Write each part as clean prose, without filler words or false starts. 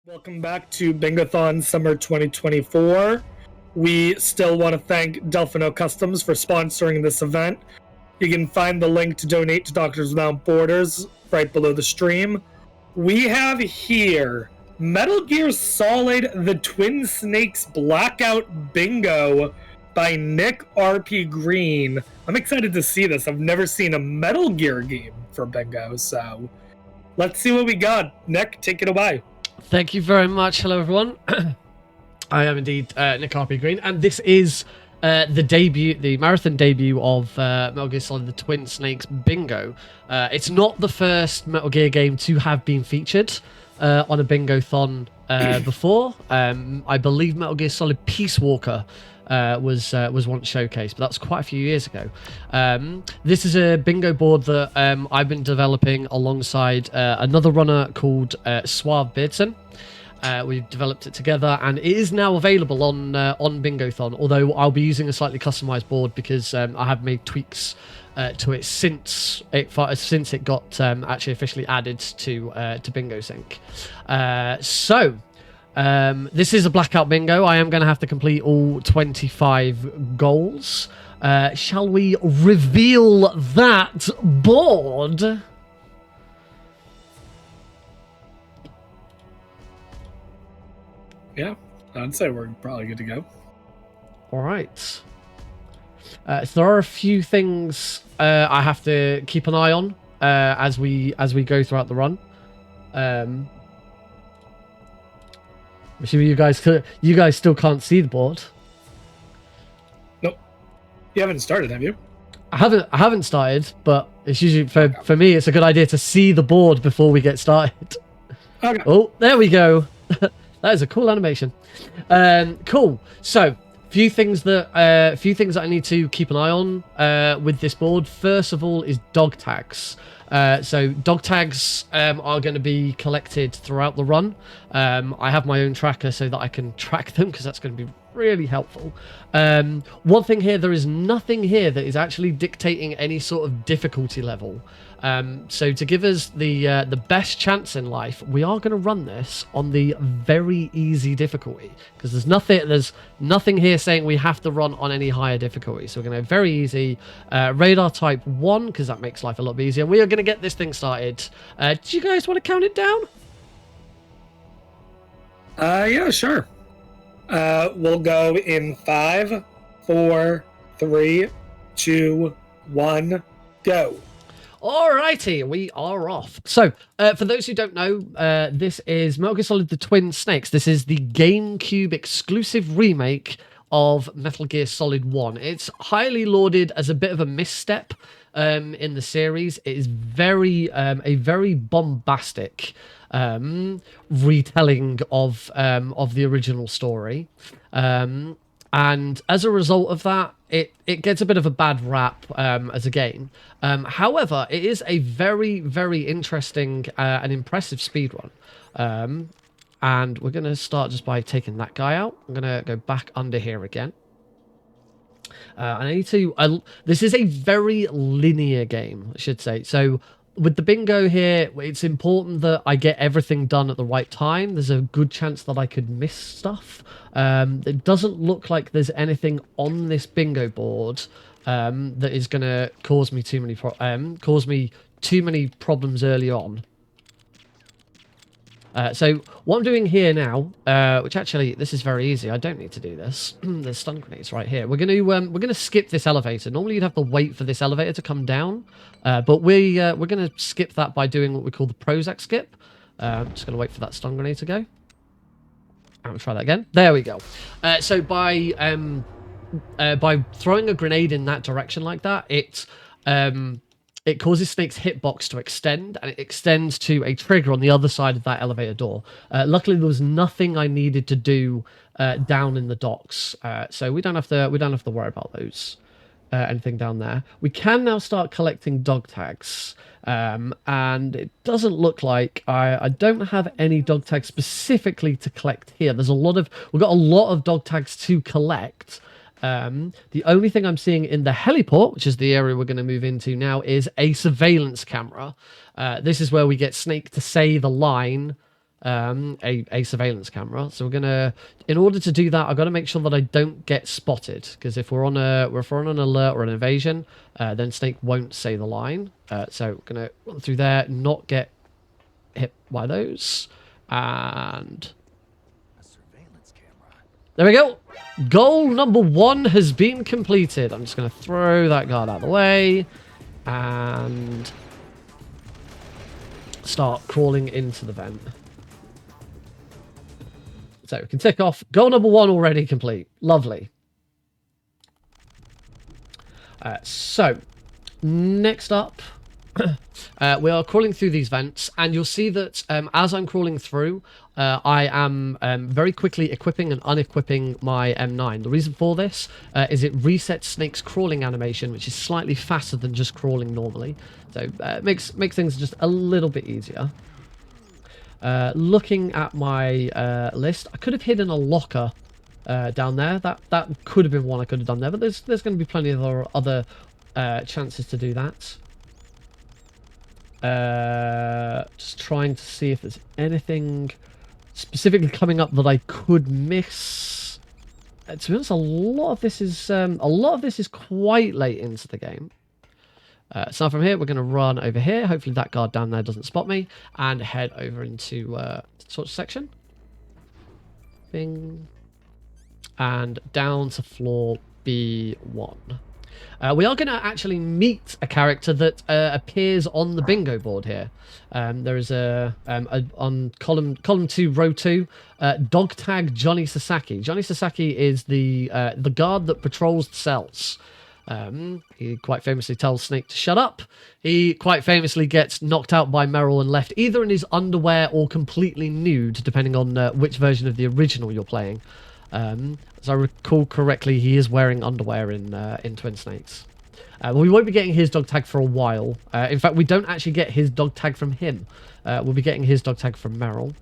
Welcome back to Bingothon Summer 2024. We still want to thank Delphino Customs for sponsoring this event. You can find the link to donate to Doctors Without Borders right below the stream. We have here Metal Gear Solid The Twin Snakes Blackout Bingo by NickRPGreen. I'm excited to see this. I've never seen a Metal Gear game for Bingo, so let's see what we got. Nick, take it away. Thank you very much. Hello, everyone. I am indeed NickRPGreen, and this is the marathon debut of Metal Gear Solid: The Twin Snakes Bingo. It's not the first Metal Gear game to have been featured on a Bingothon before. I believe Metal Gear Solid Peace Walker was once showcased, but that's quite a few years ago. This is a bingo board that I've been developing alongside another runner called Suave Beardson. We've developed it together, and it is now available on Bingothon, although I'll be using a slightly customized board because I have made tweaks to it since it got actually officially added to BingoSync. This is a Blackout Bingo. I am going to have to complete all 25 goals. Shall we reveal that board? Yeah, I'd say we're probably good to go. All right. So there are a few things I have to keep an eye on as we go throughout the run. I'm assuming you guys still can't see the board. Nope. You haven't started, have you? I haven't started, but it's usually for me it's a good idea to see the board before we get started. Okay. Oh, there we go. That is a cool animation. Cool. So, few things that I need to keep an eye on with this board. First of all, is dog tags. So dog tags are going to be collected throughout the run. I have my own tracker so that I can track them because that's going to be really helpful. One thing here, there is nothing here that is actually dictating any sort of difficulty level. So to give us the best chance in life, we are going to run this on the very easy difficulty because there's nothing here saying we have to run on any higher difficulty. So we're going to go very easy, radar type 1 because that makes life a lot easier. We are going to get this thing started. Do you guys want to count it down? Yeah, sure. We'll go in 5, 4, 3, 2, 1, go. Alrighty, we are off. So, for those who don't know, this is Metal Gear Solid: The Twin Snakes. This is the GameCube exclusive remake of Metal Gear Solid 1. It's highly lauded as a bit of a misstep in the series. It is a very bombastic retelling of the original story. And as a result of that, it gets a bit of a bad rap as a game. However, it is a very, very interesting and impressive speedrun. And we're going to start just by taking that guy out. I'm going to go back under here again. I need to... this is a very linear game, I should say. So with the bingo here, it's important that I get everything done at the right time. There's a good chance that I could miss stuff. It doesn't look like there's anything on this bingo board that is going to cause me too many problems early on. So what I'm doing here now, which actually this is very easy. I don't need to do this. There's stun grenades right here. We're gonna skip this elevator. Normally you'd have to wait for this elevator to come down, but we're gonna skip that by doing what we call the Prozac skip. I'm just gonna wait for that stun grenade to go. I'll try that again. There we go. So by throwing a grenade in that direction like that, it causes Snake's hitbox to extend, and it extends to a trigger on the other side of that elevator door. Luckily, there was nothing I needed to do down in the docks, so we don't have to worry about those anything down there. We can now start collecting dog tags, and it doesn't look like I don't have any dog tags specifically to collect here. We've got a lot of dog tags to collect. The only thing I'm seeing in the heliport, which is the area we're going to move into now, is a surveillance camera. This is where we get Snake to say the line, a surveillance camera. So we're gonna, in order to do that, I've got to make sure that I don't get spotted, because if we're on an alert or an evasion, then Snake won't say the line. So we're gonna run through there, not get hit by those, and there we go. Goal number 1 has been completed. I'm just going to throw that guard out of the way and start crawling into the vent. So we can tick off goal number 1 already complete. Lovely. So next up, we are crawling through these vents, and you'll see that as I'm crawling through, I am very quickly equipping and unequipping my M9. The reason for this is it resets Snake's crawling animation, which is slightly faster than just crawling normally. So makes things just a little bit easier. Looking at my list, I could have hidden a locker down there. That could have been one I could have done there, but there's going to be plenty of other chances to do that. Just trying to see if there's anything specifically coming up that I could miss. To be honest, a lot of this is quite late into the game. So from here, we're going to run over here. Hopefully that guard down there doesn't spot me, and head over into the torch section. Bing. And down to floor B1. We are going to actually meet a character that appears on the bingo board here. There is on column 2, row 2, dog tag Johnny Sasaki. Johnny Sasaki is the guard that patrols the cells. He quite famously tells Snake to shut up. He quite famously gets knocked out by Meryl and left either in his underwear or completely nude, depending on which version of the original you're playing. As I recall correctly, he is wearing underwear in Twin Snakes. Well, we won't be getting his dog tag for a while. In fact, we don't actually get his dog tag from him. We'll be getting his dog tag from Meryl.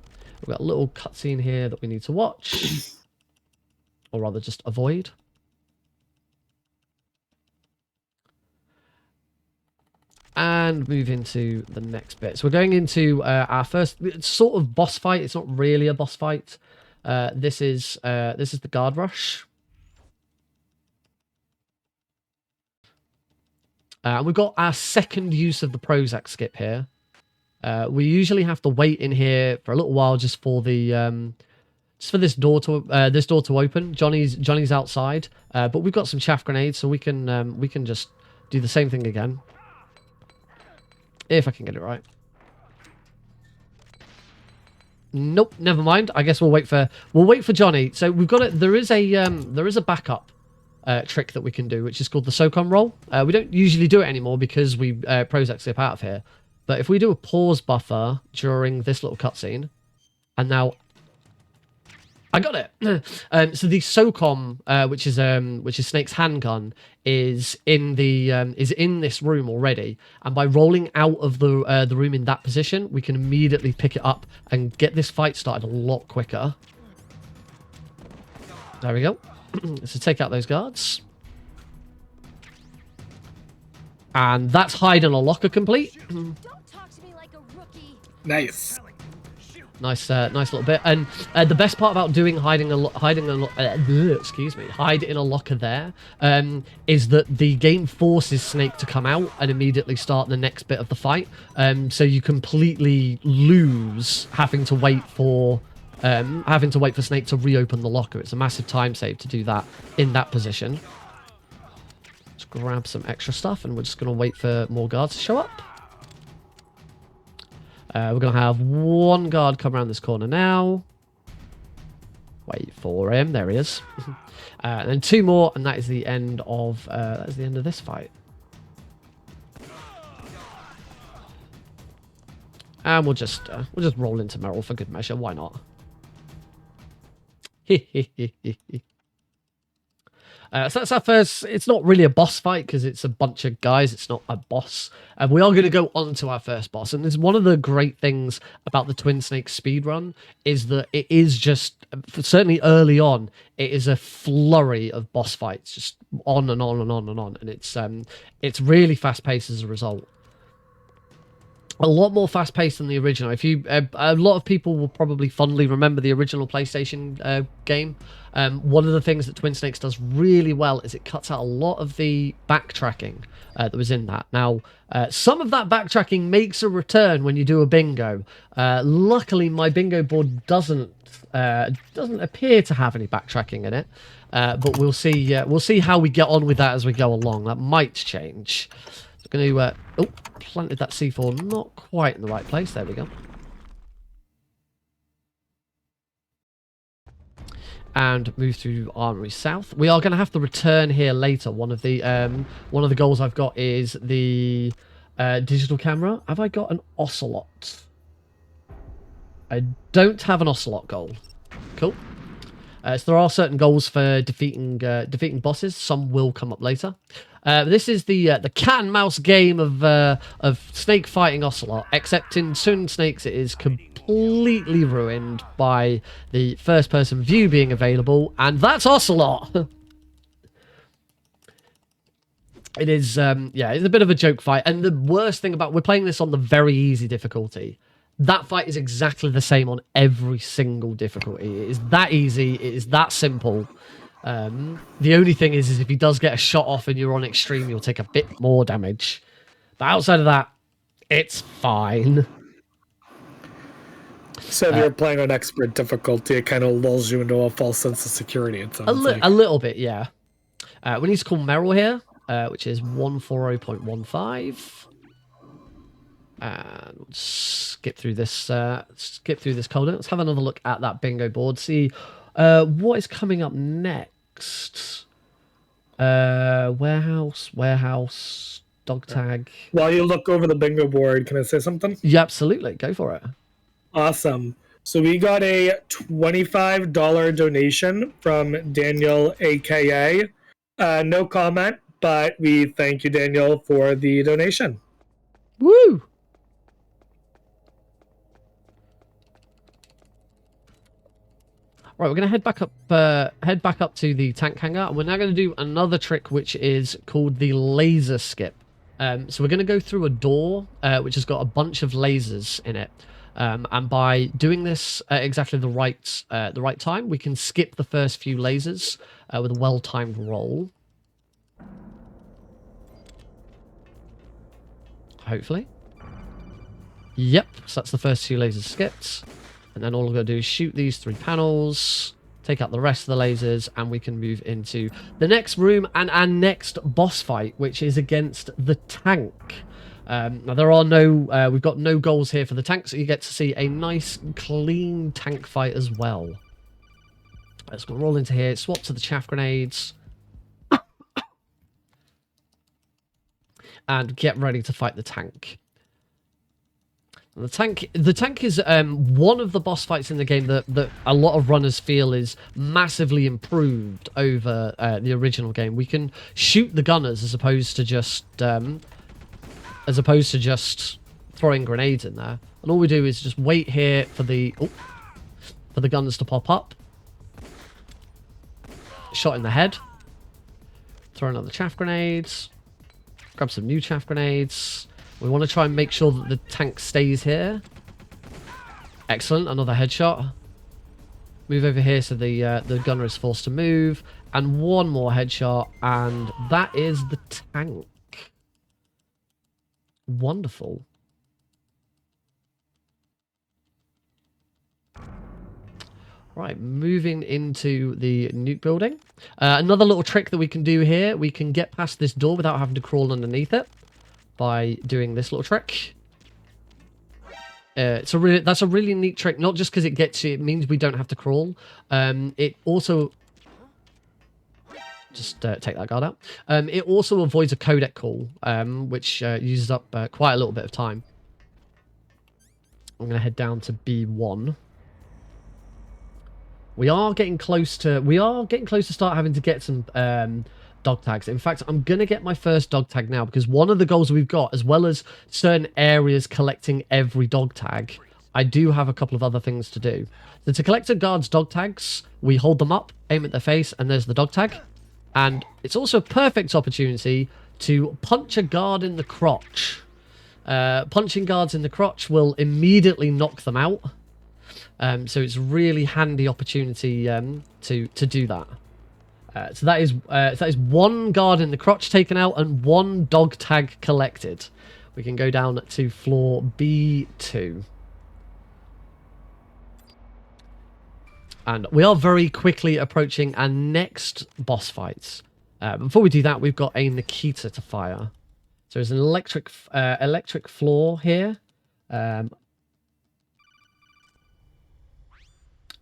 We've got a little cutscene here that we need to watch. Or rather, just avoid. And move into the next bit. So we're going into our first sort of boss fight. It's not really a boss fight. This is the guard rush. We've got our second use of the Prozac skip here. We usually have to wait in here for a little while just for the just for this door to open. Johnny's outside, but we've got some chaff grenades, so we can just do the same thing again. If I can get it right. Nope, never mind. I guess we'll wait for Johnny. So we've got it. There is a backup trick that we can do, which is called the SOCOM roll. We don't usually do it anymore because we Prozac skip out of here. But if we do a pause buffer during this little cutscene, and now I got it. So the SOCOM, which is Snake's handgun, is in this room already, and by rolling out of the room in that position, we can immediately pick it up and get this fight started a lot quicker. There we go. So take out those guards, and that's hide in a locker complete. Don't talk to me like a rookie. Nice. Nice little bit. And the best part about doing hide in a locker there is that the game forces Snake to come out and immediately start the next bit of the fight. So you completely lose having to wait for Snake to reopen the locker. It's a massive time save to do that in that position. Let's grab some extra stuff, and we're just going to wait for more guards to show up. We're going to have one guard come around this corner now. Wait for him. There he is. And then two more, and that is the end of this fight. And we'll just roll into Meryl for good measure. Why not? So that's our first. It's not really a boss fight because it's a bunch of guys. It's not a boss. And we are going to go on to our first boss. And it's one of the great things about the Twin Snakes speedrun is that it is just, certainly early on, it is a flurry of boss fights, just on and on and on and on. And it's really fast paced as a result. a lot more fast-paced than the original. If you, a lot of people will probably fondly remember the original PlayStation game. One of the things that Twin Snakes does really well is it cuts out a lot of the backtracking that was in that. Now, some of that backtracking makes a return when you do a bingo. Luckily, my bingo board doesn't appear to have any backtracking in it. But we'll see. We'll see how we get on with that as we go along. That might change. I'm going to. Oh, planted that C4 not quite in the right place. There we go. And move through Armory South. We are going to have to return here later. One of the goals I've got is the digital camera. Have I got an ocelot? I don't have an ocelot goal. Cool. So there are certain goals for defeating bosses. Some will come up later. This is the cat and mouse game of snake fighting ocelot, except in Twin Snakes it is completely ruined by the first person view being available, and that's ocelot. It is yeah, it's a bit of a joke fight, and the worst thing about, we're playing this on the very easy difficulty. That fight is exactly the same on every single difficulty. It is that easy. It is that simple. The only thing is if he does get a shot off and you're on extreme, you'll take a bit more damage. But outside of that, it's fine. So if you're playing on expert difficulty, it kind of lulls you into a false sense of security. It sounds like. A little bit, yeah. We need to call Meryl here, which is 140.15. And we'll skip through this code. Let's have another look at that bingo board. See what is coming up next. Warehouse, dog tag. While you look over the bingo board, can I say something? Yeah, absolutely. Go for it. Awesome. So we got a $25 donation from Daniel, aka. No comment, but we thank you, Daniel, for the donation. Woo! Right, we're going to head back up to the tank hangar, and we're now going to do another trick, which is called the laser skip. So we're going to go through a door, which has got a bunch of lasers in it, and by doing this at exactly the right time, we can skip the first few lasers with a well-timed roll. Hopefully. Yep, so that's the first two lasers skipped. And then all we're going to do is shoot these 3 panels, take out the rest of the lasers, and we can move into the next room and our next boss fight, which is against the tank. Now, there are no... we've got no goals here for the tank, so you get to see a nice, clean tank fight as well. Let's go roll into here, swap to the chaff grenades, and get ready to fight the tank. The tank is one of the boss fights in the game that a lot of runners feel is massively improved over the original game. We can shoot the gunners as opposed to just throwing grenades in there. And all we do is just wait here for the gunners to pop up. Shot in the head. Throw another chaff grenades. Grab some new chaff grenades. We want to try and make sure that the tank stays here. Excellent, another headshot. Move over here so the gunner is forced to move. And one more headshot, and that is the tank. Wonderful. Right, moving into the nuke building. Another little trick that we can do here. We can get past this door without having to crawl underneath it by doing this little trick. That's a really neat trick, not just because it means we don't have to crawl. It also... Just take that guard out. It also avoids a codec call, which uses up quite a little bit of time. I'm going to head down to B1. We are getting close to start having to get some dog tags. In fact, I'm going to get my first dog tag now, because one of the goals we've got, as well as certain areas collecting every dog tag, I do have a couple of other things to do. So to collect a guard's dog tags, we hold them up, aim at their face, and there's the dog tag. And it's also a perfect opportunity to punch a guard in the crotch. Punching guards in the crotch will immediately knock them out. So it's a really handy opportunity to do that. So that is one guard in the crotch taken out and one dog tag collected. We can go down to floor B2. And we are very quickly approaching our next boss fights. Before we do that, we've got a Nikita to fire. So there's an electric floor here.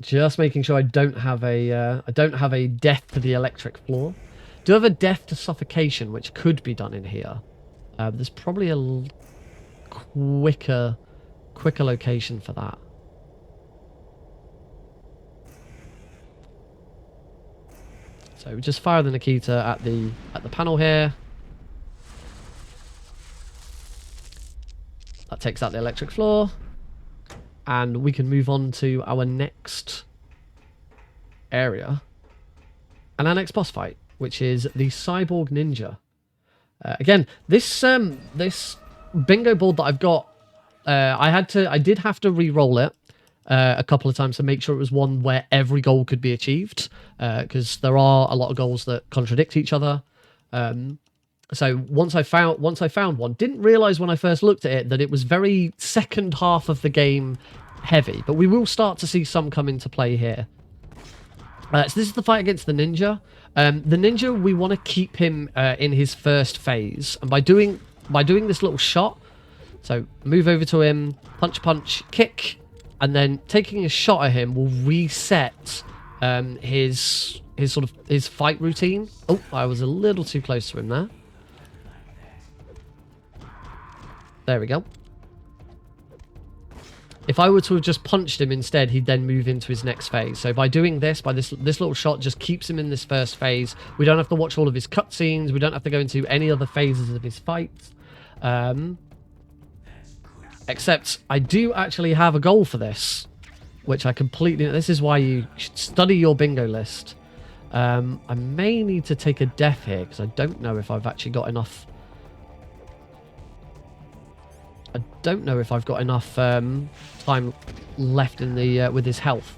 Just making sure I don't have a death to the electric floor. Do have a death to suffocation, which could be done in here. There's probably a quicker location for that. So we just fire the Nikita at the panel here. That takes out the electric floor. And we can move on to our next area. And our next boss fight, which is the Cyborg Ninja. Again, this bingo board that I've got, I did have to re-roll it a couple of times to make sure it was one where every goal could be achieved, because there are a lot of goals that contradict each other. So once I found one, didn't realize when I first looked at it that it was very second half of the game heavy, but we will start to see some come into play here. So this is the fight against the ninja. The ninja, we want to keep him in his first phase, and by doing this little shot, so move over to him, punch, kick, and then taking a shot at him will reset his fight routine. Oh, I was a little too close to him there. There we go. If I were to have just punched him instead, he'd then move into his next phase. So by doing this, this little shot just keeps him in this first phase. We don't have to watch all of his cutscenes. We don't have to go into any other phases of his fights. Except I do actually have a goal for this, which I completely... This is why you should study your bingo list. I may need to take a death here, because I don't know if I've actually got enough... I don't know if I've got enough time left in the with his health.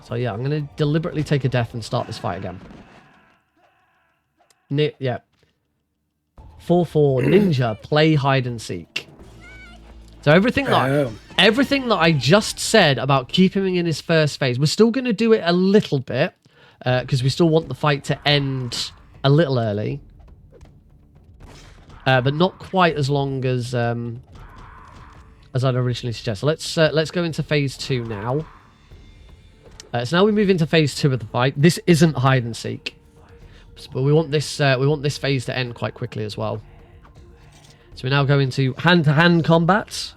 So yeah, I'm going to deliberately take a death and start this fight again. Yeah. 4-4 ninja, play hide and seek. So everything that I just said about keeping him in his first phase, we're still going to do it a little bit because we still want the fight to end a little early. But not quite as long as I'd originally suggested. So let's go into phase 2 now. So now we move into phase 2 of the fight. This isn't hide and seek, but we want this phase to end quite quickly as well. So we now go into hand-to-hand combat.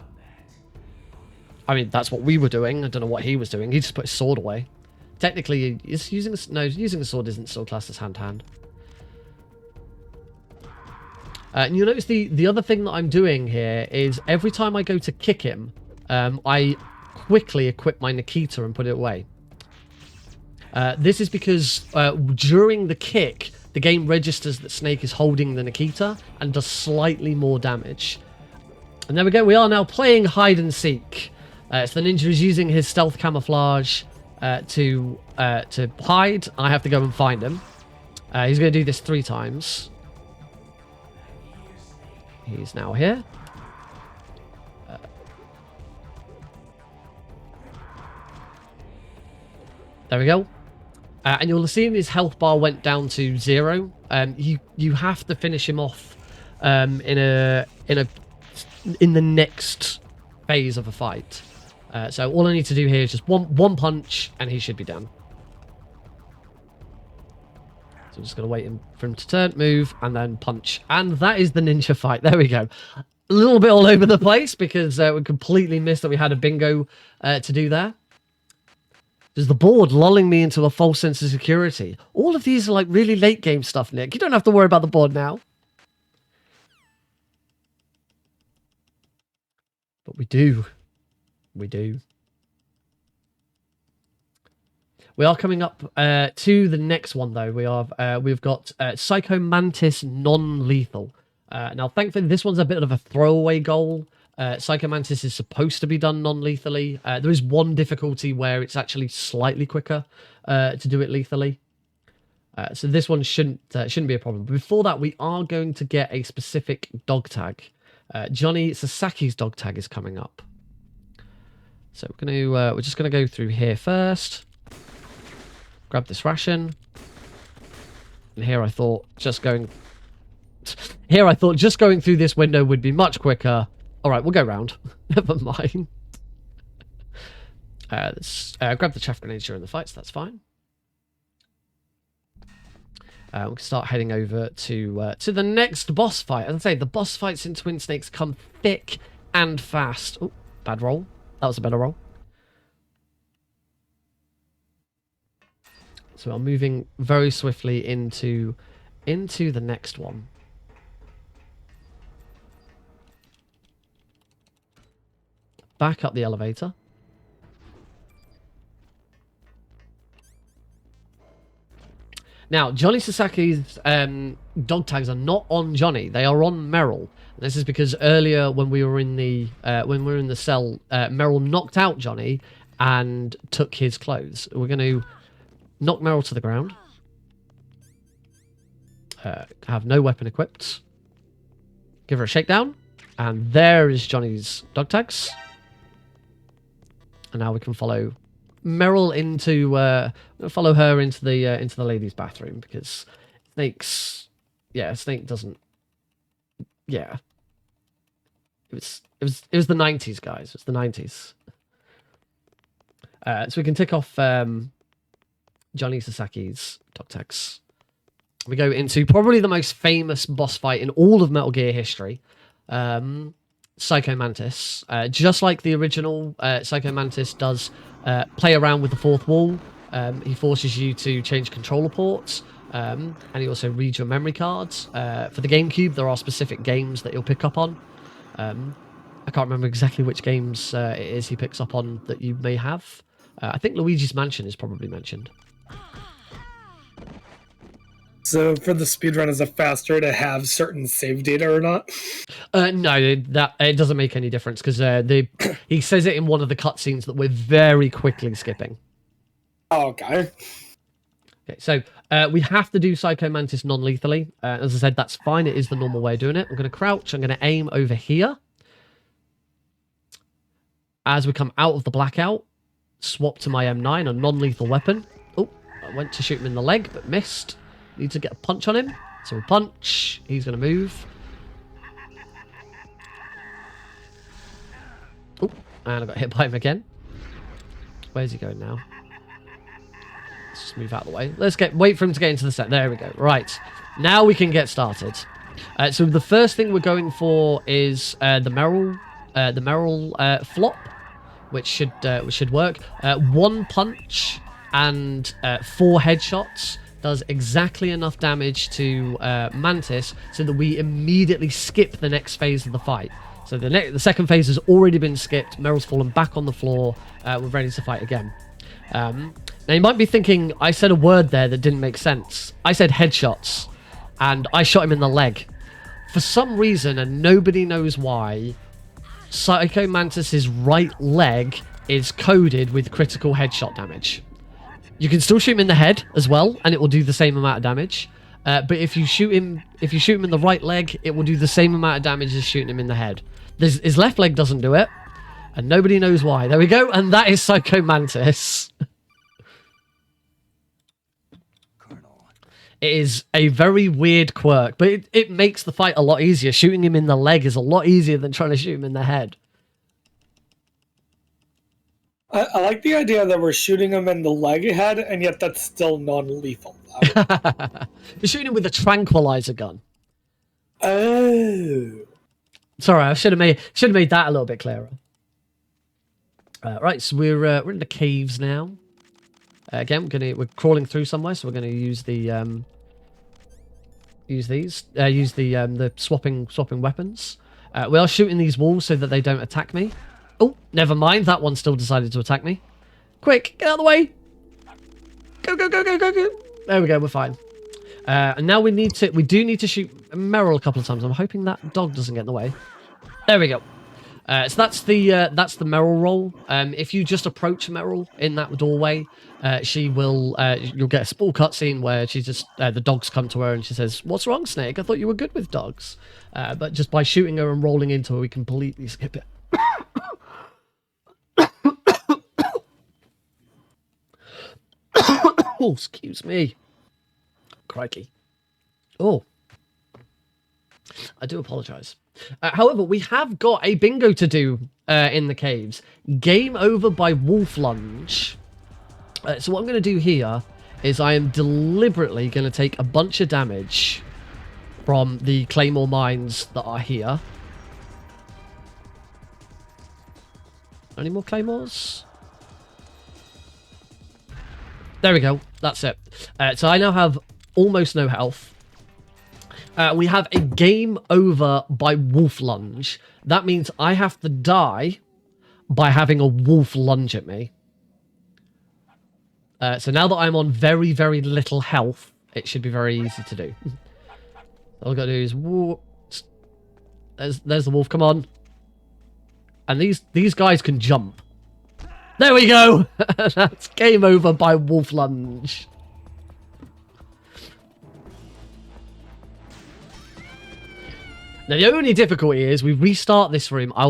I mean, that's what we were doing. I don't know what he was doing. He just put his sword away. Technically, using a sword isn't still classed as hand-to-hand. And you'll notice the other thing that I'm doing here is every time I go to kick him, I quickly equip my Nikita and put it away. This is because during the kick, the game registers that Snake is holding the Nikita and does slightly more damage. And there we go. We are now playing hide and seek. So the ninja is using his stealth camouflage to hide. I have to go and find him. He's going to do this 3 times. He's now here. There we go. And you'll see his health bar went down to 0. You have to finish him off in the next phase of a fight. So all I need to do here is just one punch, and he should be done. So I'm just going to wait for him to turn, move, and then punch. And that is the ninja fight. There we go. A little bit all over the place because we completely missed that we had a bingo to do there. There's the board lulling me into a false sense of security. All of these are like really late game stuff, Nick. You don't have to worry about the board now. But we do. We do. We are coming up to the next one, though. We've got Psycho Mantis non-lethal. Now, thankfully, this one's a bit of a throwaway goal. Psycho Mantis is supposed to be done non-lethally. There is one difficulty where it's actually slightly quicker to do it lethally. So this one shouldn't be a problem. But before that, we are going to get a specific dog tag. Johnny Sasaki's dog tag is coming up. So we're just gonna go through here first. Grab this ration. And here I thought just going through this window would be much quicker. All right, we'll go round. Never mind. Let's grab the chaff grenades during the fights. That's fine. We can start heading over to the next boss fight. As I say, the boss fights in Twin Snakes come thick and fast. Oh, bad roll. That was a better roll. So I'm moving very swiftly into the next one. Back up the elevator. Now, Johnny Sasaki's dog tags are not on Johnny; they are on Meryl. This is because earlier, when we were in the cell, Meryl knocked out Johnny and took his clothes. We're going to knock Meryl to the ground. Have no weapon equipped. Give her a shakedown, and there is Johnny's dog tags. And now we can follow Meryl into follow her into the ladies' bathroom, because Snake doesn't. Yeah, it was the 90s, guys. It's the 90s. So we can tick off Johnny Sasaki's dog tags. We go into probably the most famous boss fight in all of Metal Gear history. Psycho Mantis. Just like the original, Psycho Mantis does play around with the fourth wall. He forces you to change controller ports, and he also reads your memory cards. For the GameCube, there are specific games that you'll pick up on. I can't remember exactly which games it is he picks up on that you may have. I think Luigi's Mansion is probably mentioned. So for the speedrun, is it faster to have certain save data or not? No, that it doesn't make any difference, because he says it in one of the cutscenes that we're very quickly skipping. Oh, okay. Okay, so we have to do Psycho Mantis non-lethally. As I said, that's fine. It is the normal way of doing it. I'm going to crouch. I'm going to aim over here. As we come out of the blackout, swap to my M9, a non-lethal weapon. Oh, I went to shoot him in the leg, but missed. Need to get a punch on him. So we punch. He's going to move. Oh, and I got hit by him again. Where's he going now? Let's just move out of the way. Wait for him to get into the set. There we go. Right. Now we can get started. So the first thing we're going for is the Meryl flop, which should work. One punch and 4 headshots does exactly enough damage to Mantis so that we immediately skip the next phase of the fight. So the second phase has already been skipped. Meryl's fallen back on the floor. We're ready to fight again. Now you might be thinking, I said a word there that didn't make sense. I said headshots, and I shot him in the leg. For some reason, and nobody knows why, Psycho Mantis's right leg is coded with critical headshot damage. You can still shoot him in the head as well, and it will do the same amount of damage. But if you shoot him in the right leg, it will do the same amount of damage as shooting him in the head. His left leg doesn't do it, and nobody knows why. There we go, and that is Psycho Mantis. It is a very weird quirk, but it makes the fight a lot easier. Shooting him in the leg is a lot easier than trying to shoot him in the head. I like the idea that we're shooting him in the leg head, and yet that's still non-lethal. You're shooting him with a tranquilizer gun. Oh. Sorry, I should have made that a little bit clearer. Right, so we're in the caves now. Again, we're crawling through somewhere, so we're gonna use the swapping weapons. We are shooting these walls so that they don't attack me. Oh, never mind. That one still decided to attack me. Quick, get out of the way. Go, go, go, go, go, go. There we go. We're fine. And now we do need to shoot Meryl a couple of times. I'm hoping that dog doesn't get in the way. There we go. So that's the Meryl roll. If you just approach Meryl in that doorway, she will. You'll get a small cutscene where she just the dogs come to her and she says, "What's wrong, Snake? I thought you were good with dogs." But just by shooting her and rolling into her, we completely skip it. Oh, excuse me. Crikey. Oh. I do apologise. However, we have got a bingo to do in the caves. Game over by wolf lunge. So what I'm going to do here is I am deliberately going to take a bunch of damage from the claymore mines that are here. Any more claymores? There we go. That's it. So I now have almost no health. We have a game over by wolf lunge. That means I have to die by having a wolf lunge at me. So now that I'm on very, very little health, it should be very easy to do. All I've got to do is... There's the wolf, come on. And these guys can jump. There we go! That's game over by wolf lunge. Now the only difficulty is we restart this room. I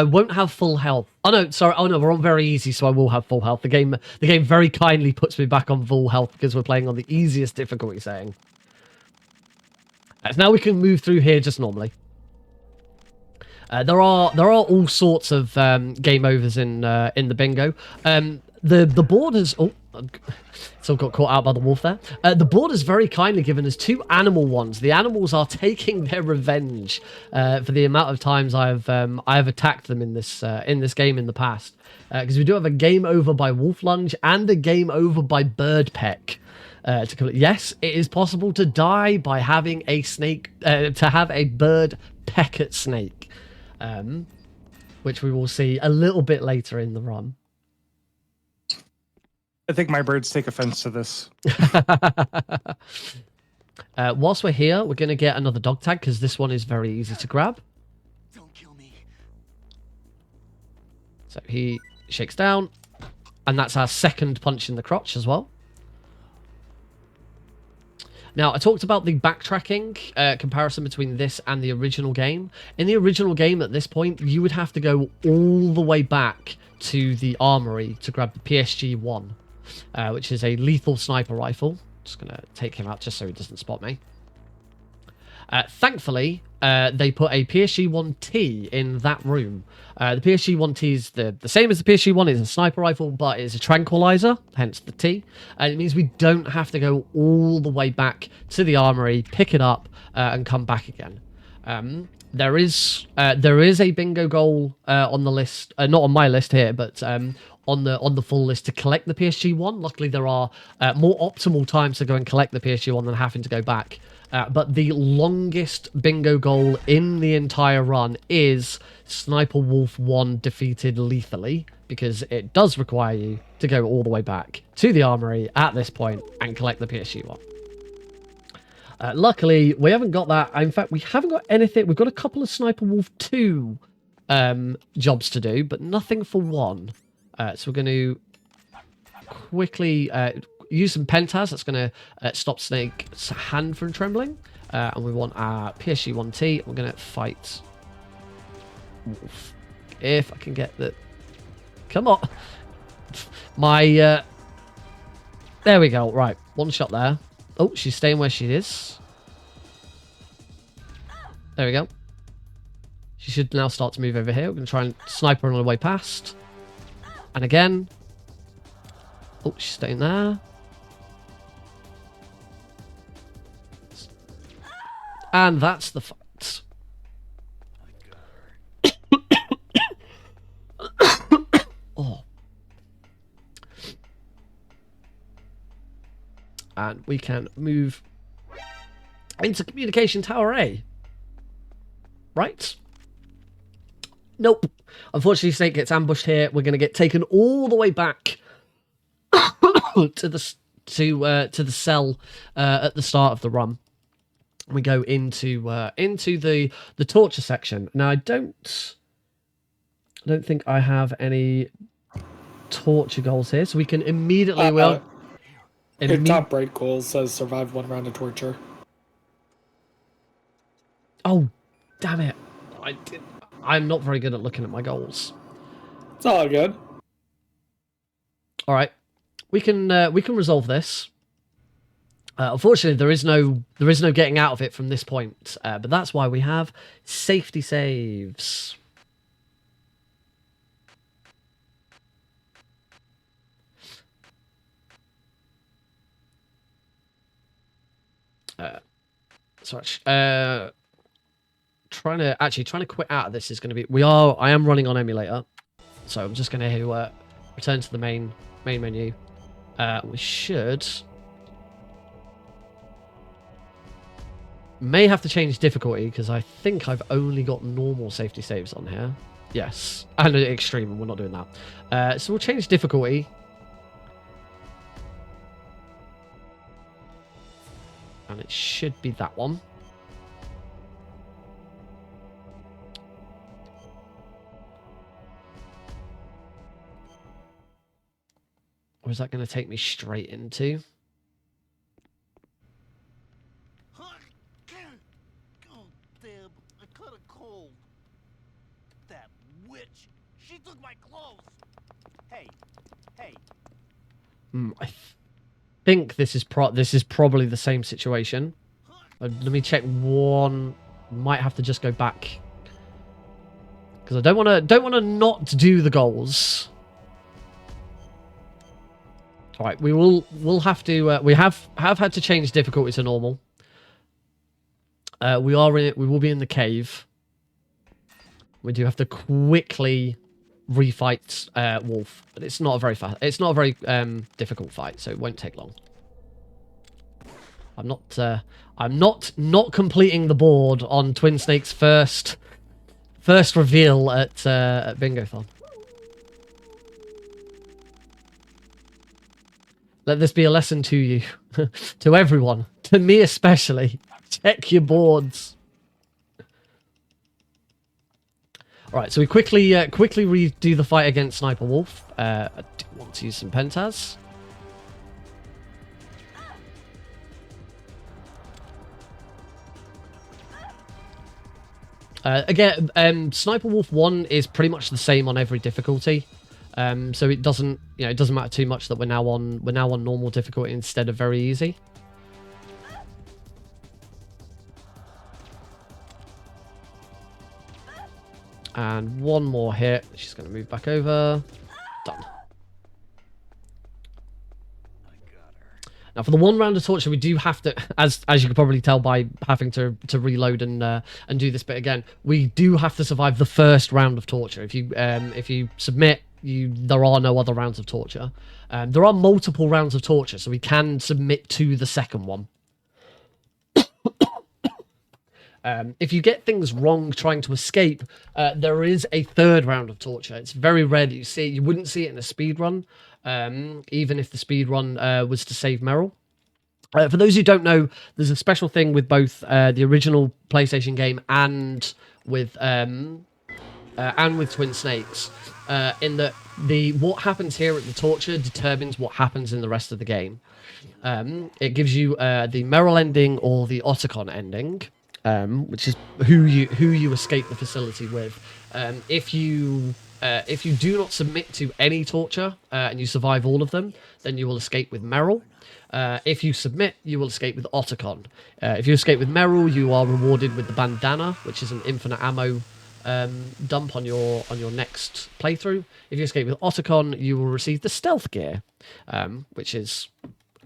won't have full health. Oh no, sorry. Oh no, we're on very easy, so I will have full health. The game very kindly puts me back on full health because we're playing on the easiest difficulty setting. So now we can move through here just normally. There are all sorts of game overs in the bingo. The board has still got caught out by the wolf there. The board has very kindly given us 2 animal ones. The animals are taking their revenge for the amount of times I have attacked them in this game in the past. Because we do have a game over by wolf lunge and a game over by bird peck. Yes, it is possible to die by having a snake to have a bird peck at snake. Which we will see a little bit later in the run. I think my birds take offense to this. Whilst we're here, we're going to get another dog tag because this one is very easy to grab. Don't kill me. So he shakes down, and that's our second punch in the crotch as well. Now, I talked about the backtracking comparison between this and the original game. In the original game, at this point, you would have to go all the way back to the armory to grab the PSG-1, which is a lethal sniper rifle. Just going to take him out just so he doesn't spot me. Thankfully, they put a PSG-1T in that room. The PSG-1T is the same as the PSG-1. It's a sniper rifle, but it's a tranquilizer, hence the T. And it means we don't have to go all the way back to the armory, pick it up, and come back again. There is a bingo goal on the list, not on my list here, but on the full list to collect the PSG-1. Luckily, there are more optimal times to go and collect the PSG-1 than having to go back. But the longest bingo goal in the entire run is Sniper Wolf 1 defeated lethally, because it does require you to go all the way back to the armory at this point and collect the PSG-1. Luckily, we haven't got that. In fact, we haven't got anything. We've got a couple of Sniper Wolf 2 jobs to do, but nothing for 1. So we're going to quickly... use some pentas. That's going to stop Snake's hand from trembling. And we want our PSG-1T. We're going to fight Wolf. If I can get the... Come on. There we go. Right. 1 shot there. Oh, she's staying where she is. There we go. She should now start to move over here. We're going to try and snipe her on the way past. And again. Oh, she's staying there. And that's the fight. Oh. And we can move into Communication Tower A. Right? Nope. Unfortunately, Snake gets ambushed here. We're going to get taken all the way back to the cell at the start of the run. we go into the torture section. Now I don't think I have any torture goals here, so we can immediately Your top right goal says survive 1 round of torture. Oh, damn it! I'm not very good at looking at my goals. It's all good. All right, we can resolve this. Unfortunately, there is no getting out of it from this point, but that's why we have safety saves. Trying to quit out of this is going to be. I am running on emulator, so I'm just going to return to the main menu. We may have to change difficulty because I think I've only got normal safety saves on here. Yes, and extreme, and we're not doing that. So we'll change difficulty. And it should be that one. Or is that going to take me straight into? Oh, damn, I caught a cold. That witch, she took my clothes. Hey. I think this is probably the same situation. Let me check one. Might have to just go back because I don't want to not do the goals. All right, we'll have to. We have had to change difficulty to normal. We will be in the cave. We do have to quickly refight Wolf, but it's not a very difficult fight, so it won't take long. I'm not completing the board on Twin Snake's first reveal at Bingothon. Let this be a lesson to you, to everyone, to me especially. Check your boards. All right, so we quickly redo the fight against Sniper Wolf. I do want to use some pentas. Again, Sniper Wolf 1 is pretty much the same on every difficulty. So it doesn't matter too much that we're now on normal difficulty instead of very easy. And one more hit. She's going to move back over. Done. Now for the 1 round of torture, we do have to, as you can probably tell by having to reload and do this bit again, we do have to survive the first round of torture. If you submit, there are no other rounds of torture. There are multiple rounds of torture, so we can submit to the second one. If you get things wrong trying to escape, there is a 3rd round of torture. It's very rare that you see it. You wouldn't see it in a speed run, even if the speed run was to save Meryl. For those who don't know, there's a special thing with both the original PlayStation game and with Twin Snakes, in that what happens here at the torture determines what happens in the rest of the game. It gives you the Meryl ending or the Otacon ending. Which is who you escape the facility with. If you do not submit to any torture and you survive all of them, then you will escape with Meryl. If you submit, you will escape with Otacon. If you escape with Meryl, you are rewarded with the bandana, which is an infinite ammo dump on your next playthrough. If you escape with Otacon, you will receive the stealth gear, which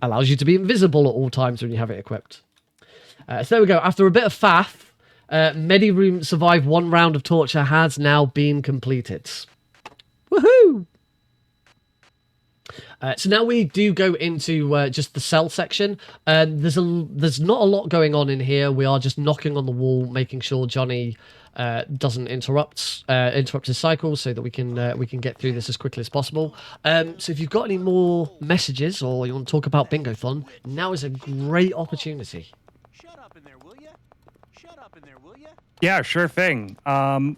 allows you to be invisible at all times when you have it equipped. So there we go. After a bit of faff, Mediroom survived 1 round of torture has now been completed. Woohoo! So now we do go into just the cell section. There's not a lot going on in here. We are just knocking on the wall, making sure Johnny doesn't interrupt his cycle, so that we can get through this as quickly as possible. So if you've got any more messages or you want to talk about Bingothon, now is a great opportunity. Shut up in there, will ya? drop in there, will you? Yeah, sure thing.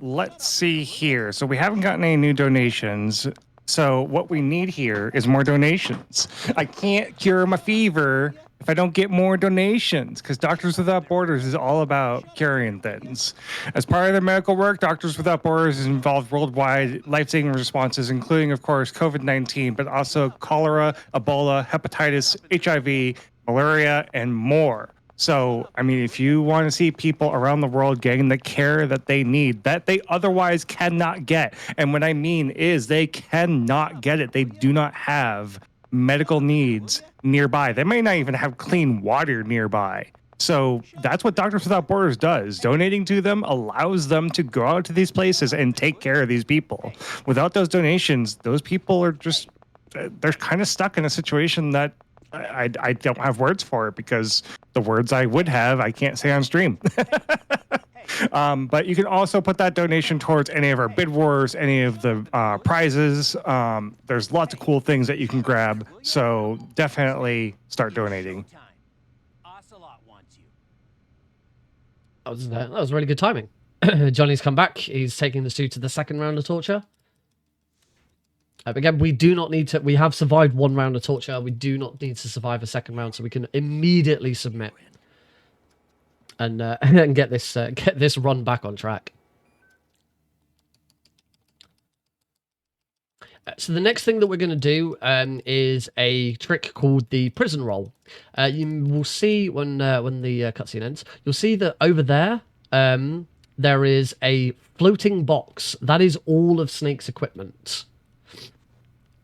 Let's see here. So we haven't gotten any new donations. So what we need here is more donations. I can't cure my fever if I don't get more donations, because Doctors Without Borders is all about curing things. As part of their medical work, Doctors Without Borders is involved worldwide life-saving responses, including, of course, COVID-19, but also cholera, Ebola, hepatitis, HIV, malaria, and more. So, I mean, if you want to see people around the world getting the care that they need, that they otherwise cannot get, and what I mean is they cannot get it. They do not have medical needs nearby. They may not even have clean water nearby. So that's what Doctors Without Borders does. Donating to them allows them to go out to these places and take care of these people. Without those donations, those people are just, they're kind of stuck in a situation that I don't have words for it, because the words I would have, I can't say on stream. But you can also put that donation towards any of our bid wars, any of the prizes. There's lots of cool things that you can grab. So definitely start donating. Ocelot wants you. That was really good timing. Johnny's come back. He's taking the suit to the second round of torture. Again, we do not need to. We have survived one round of torture. We do not need to survive a second round, so we can immediately submit and and get this run back on track. So the next thing that we're going to do is a trick called the prison roll. You will see when the cutscene ends. You'll see that over there there is a floating box. That is all of Snake's equipment.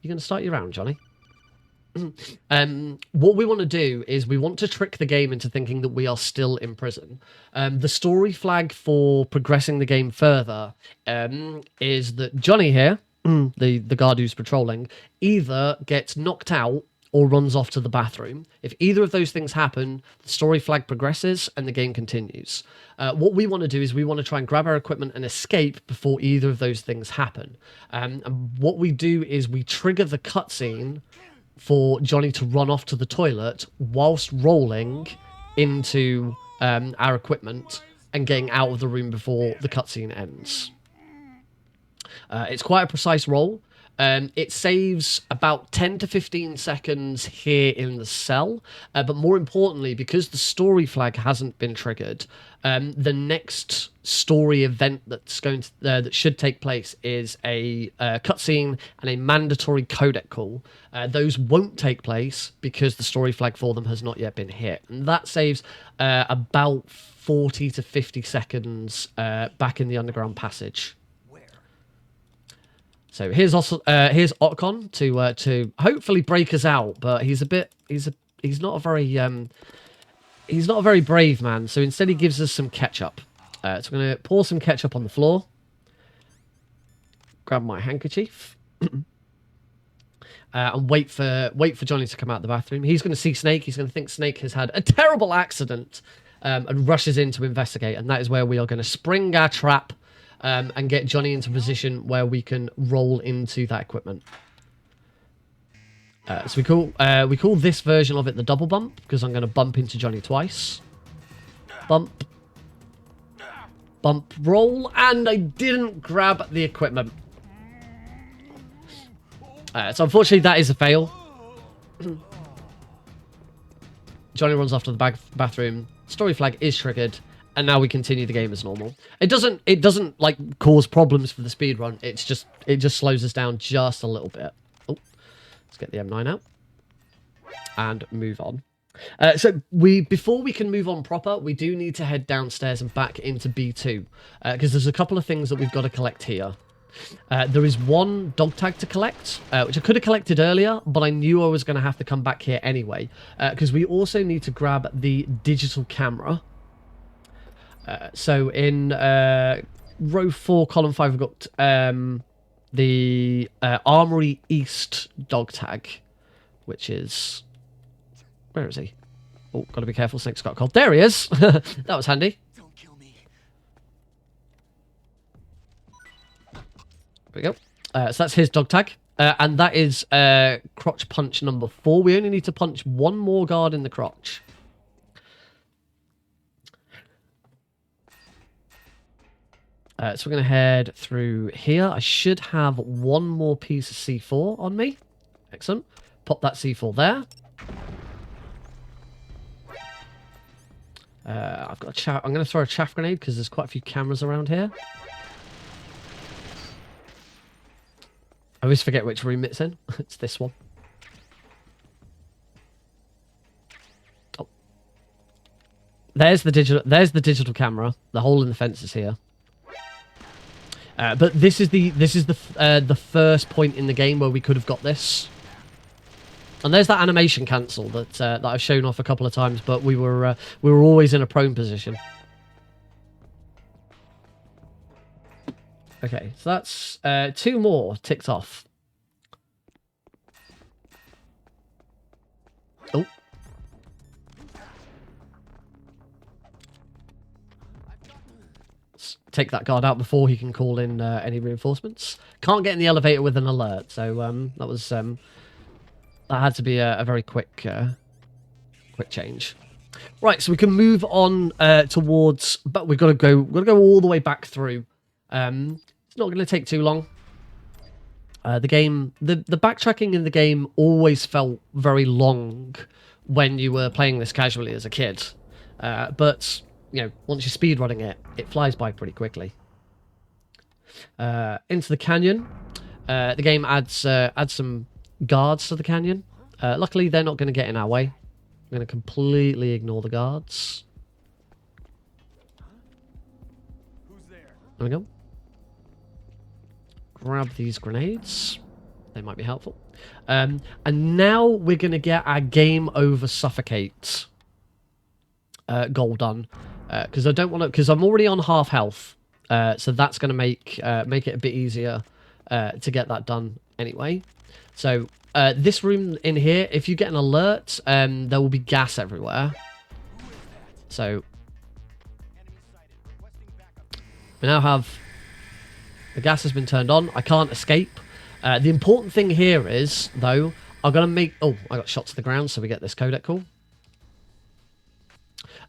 You're going to start your round, Johnny. What we want to do is we want to trick the game into thinking that we are still in prison. The story flag for progressing the game further is that Johnny here, the guard who's patrolling, either gets knocked out or runs off to the bathroom. If either of those things happen, the story flag progresses and the game continues. What we want to do is we want to try and grab our equipment and escape before either of those things happen. And what we do is we trigger the cutscene for Johnny to run off to the toilet whilst rolling into our equipment and getting out of the room before the cutscene ends. It's quite a precise roll. It saves about 10 to 15 seconds here in the cell, but more importantly, because the story flag hasn't been triggered, the next story event that's going to that should take place is a cutscene and a mandatory codec call. Those won't take place because the story flag for them has not yet been hit, and that saves about 40 to 50 seconds back in the underground passage. So here's also here's Otcon to hopefully break us out, but he's not a very brave man. So instead he gives us some ketchup. So I'm gonna pour some ketchup on the floor. Grab my handkerchief. And wait for Johnny to come out of the bathroom. He's going to see Snake. He's going to think Snake has had a terrible accident and rushes in to investigate. And that is where we are going to spring our trap. And get Johnny into a position where we can roll into that equipment. So we call this version of it the double bump, because I'm going to bump into Johnny twice. Bump. Bump, roll, and I didn't grab the equipment. So unfortunately that is a fail. Johnny runs off to the bathroom. Story flag is triggered. And now we continue the game as normal. It doesn't like cause problems for the speed run. It just slows us down just a little bit. Oh, let's get the M9 out and move on. So before we can move on proper, we do need to head downstairs and back into B2 because there's a couple of things that we've got to collect here. There is one dog tag to collect, which I could have collected earlier, but I knew I was going to have to come back here anyway because we also need to grab the digital camera. So in row 4, column 5, we've got the Armory East dog tag, which is... Where is he? Oh, got to be careful, Snake's got cold. There he is! That was handy. Don't kill me. There we go. So that's his dog tag. And that is crotch punch number 4. We only need to punch one more guard in the crotch. So we're going to head through here. I should have one more piece of C4 on me. Excellent. Pop that C4 there. I've got a I'm going to throw a chaff grenade because there's quite a few cameras around here. I always forget which room it's in. It's this one. Oh. There's the digital camera. The hole in the fence is here. But this is the first point in the game where we could have got this. And there's that animation cancel that I've shown off a couple of times, but we were always in a prone position. Okay, so that's 2 more ticked off. Oh. Let's take that guard out before he can call in any reinforcements. Can't get in the elevator with an alert, so that was that had to be a very quick change. Right, so we can move on towards, but we've got to go all the way back through. It's not going to take too long. The backtracking in the game always felt very long when you were playing this casually as a kid, but you know, once you're speedrunning it, it flies by pretty quickly. Into the canyon, the game adds some guards to the canyon. Luckily, they're not going to get in our way. I'm going to completely ignore the guards. There we go. Grab these grenades. They might be helpful. And now we're going to get our game over suffocate goal done. Because I don't want to, because I'm already on half health. So that's going to make it a bit easier to get that done anyway. So this room in here, if you get an alert, there will be gas everywhere. So we now have the gas has been turned on. I can't escape. The important thing here is, though, I'm going to make... Oh, I got shot to the ground, so we get this codec call.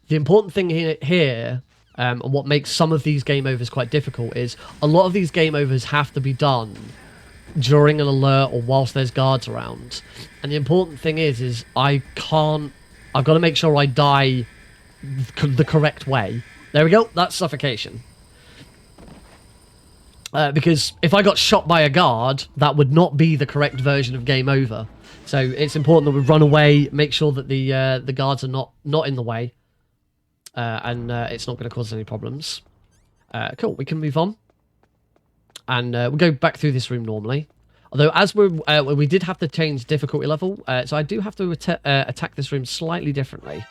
The important thing here and what makes some of these game overs quite difficult is a lot of these game overs have to be done during an alert or whilst there's guards around. And the important thing is I've got to make sure I die the correct way. There we go. That's suffocation. Because if I got shot by a guard, that would not be the correct version of game over. So it's important that we run away, make sure that the guards are not in the way, and it's not going to cause any problems. Cool, we can move on, and we'll go back through this room normally. Although as we did have to change difficulty level, so I do have to attack this room slightly differently.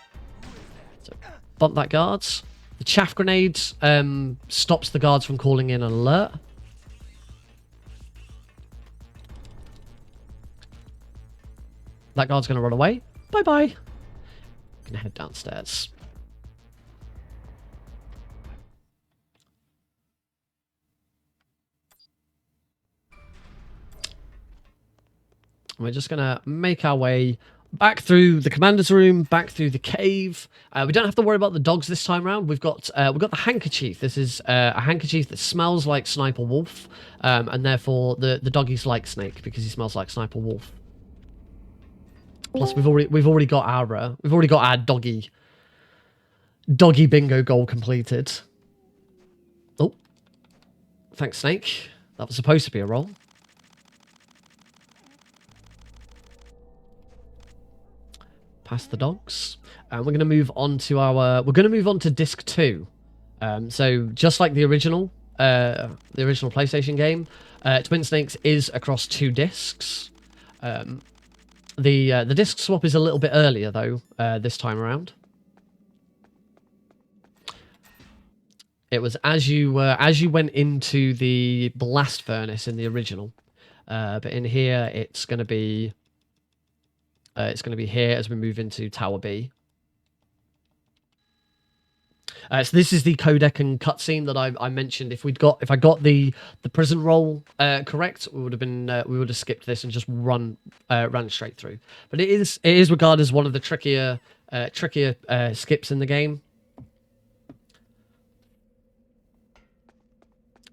So bump that guards. The chaff grenade stops the guards from calling in an alert. That guard's going to run away. Bye-bye. Going to head downstairs. We're just going to make our way back through the commander's room, back through the cave. We don't have to worry about the dogs this time around. We've got the handkerchief. This is a handkerchief that smells like Sniper Wolf, and therefore the doggies like Snake because he smells like Sniper Wolf. Plus, we've already got our doggy bingo goal completed. Oh, thanks, Snake. That was supposed to be a roll. Past the dogs, and we're going to move on to disc 2. So just like the original PlayStation game, Twin Snakes is across 2 discs. The disc swap is a little bit earlier though this time around. It was as you went into the blast furnace in the original, but in here it's going to be here as we move into Tower B. So this is the codec and cutscene that I mentioned. If I got the prison roll correct, we would have skipped this and just ran straight through. But it is regarded as one of the trickier skips in the game.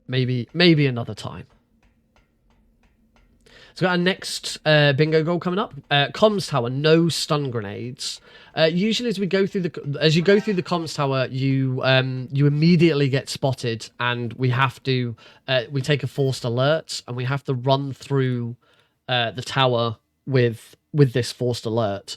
maybe another time. So we got our next bingo goal coming up. Comms tower, no stun grenades. Usually, as you go through the comms tower, you immediately get spotted, and we have to we take a forced alert, and we have to run through the tower with this forced alert.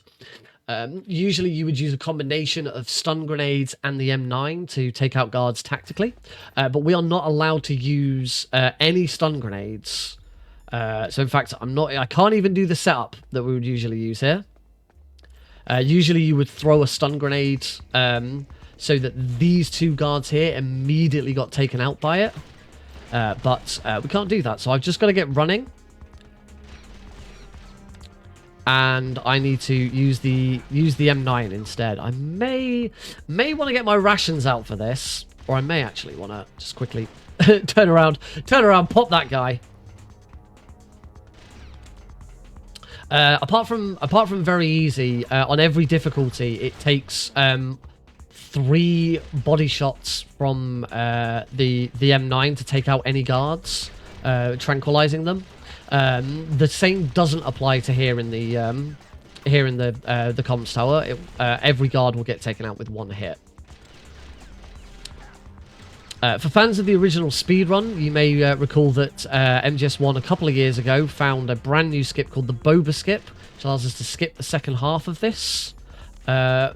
Usually, you would use a combination of stun grenades and the M9 to take out guards tactically, but we are not allowed to use any stun grenades. So in fact, I can't even do the setup that we would usually use here. Usually you would throw a stun grenade so that these two guards here immediately got taken out by it. But we can't do that, so I've just got to get running. And I need to use the M9 instead. I may want to get my rations out for this, or I may actually want to just quickly turn around, pop that guy. Apart from very easy, on every difficulty, it takes 3 body shots from the M9 to take out any guards, tranquilizing them. The same doesn't apply to here in the comms tower. Every guard will get taken out with 1 hit. For fans of the original speedrun, you may recall that MGS1 a couple of years ago found a brand new skip called the Boba skip, which allows us to skip the second half of this Tower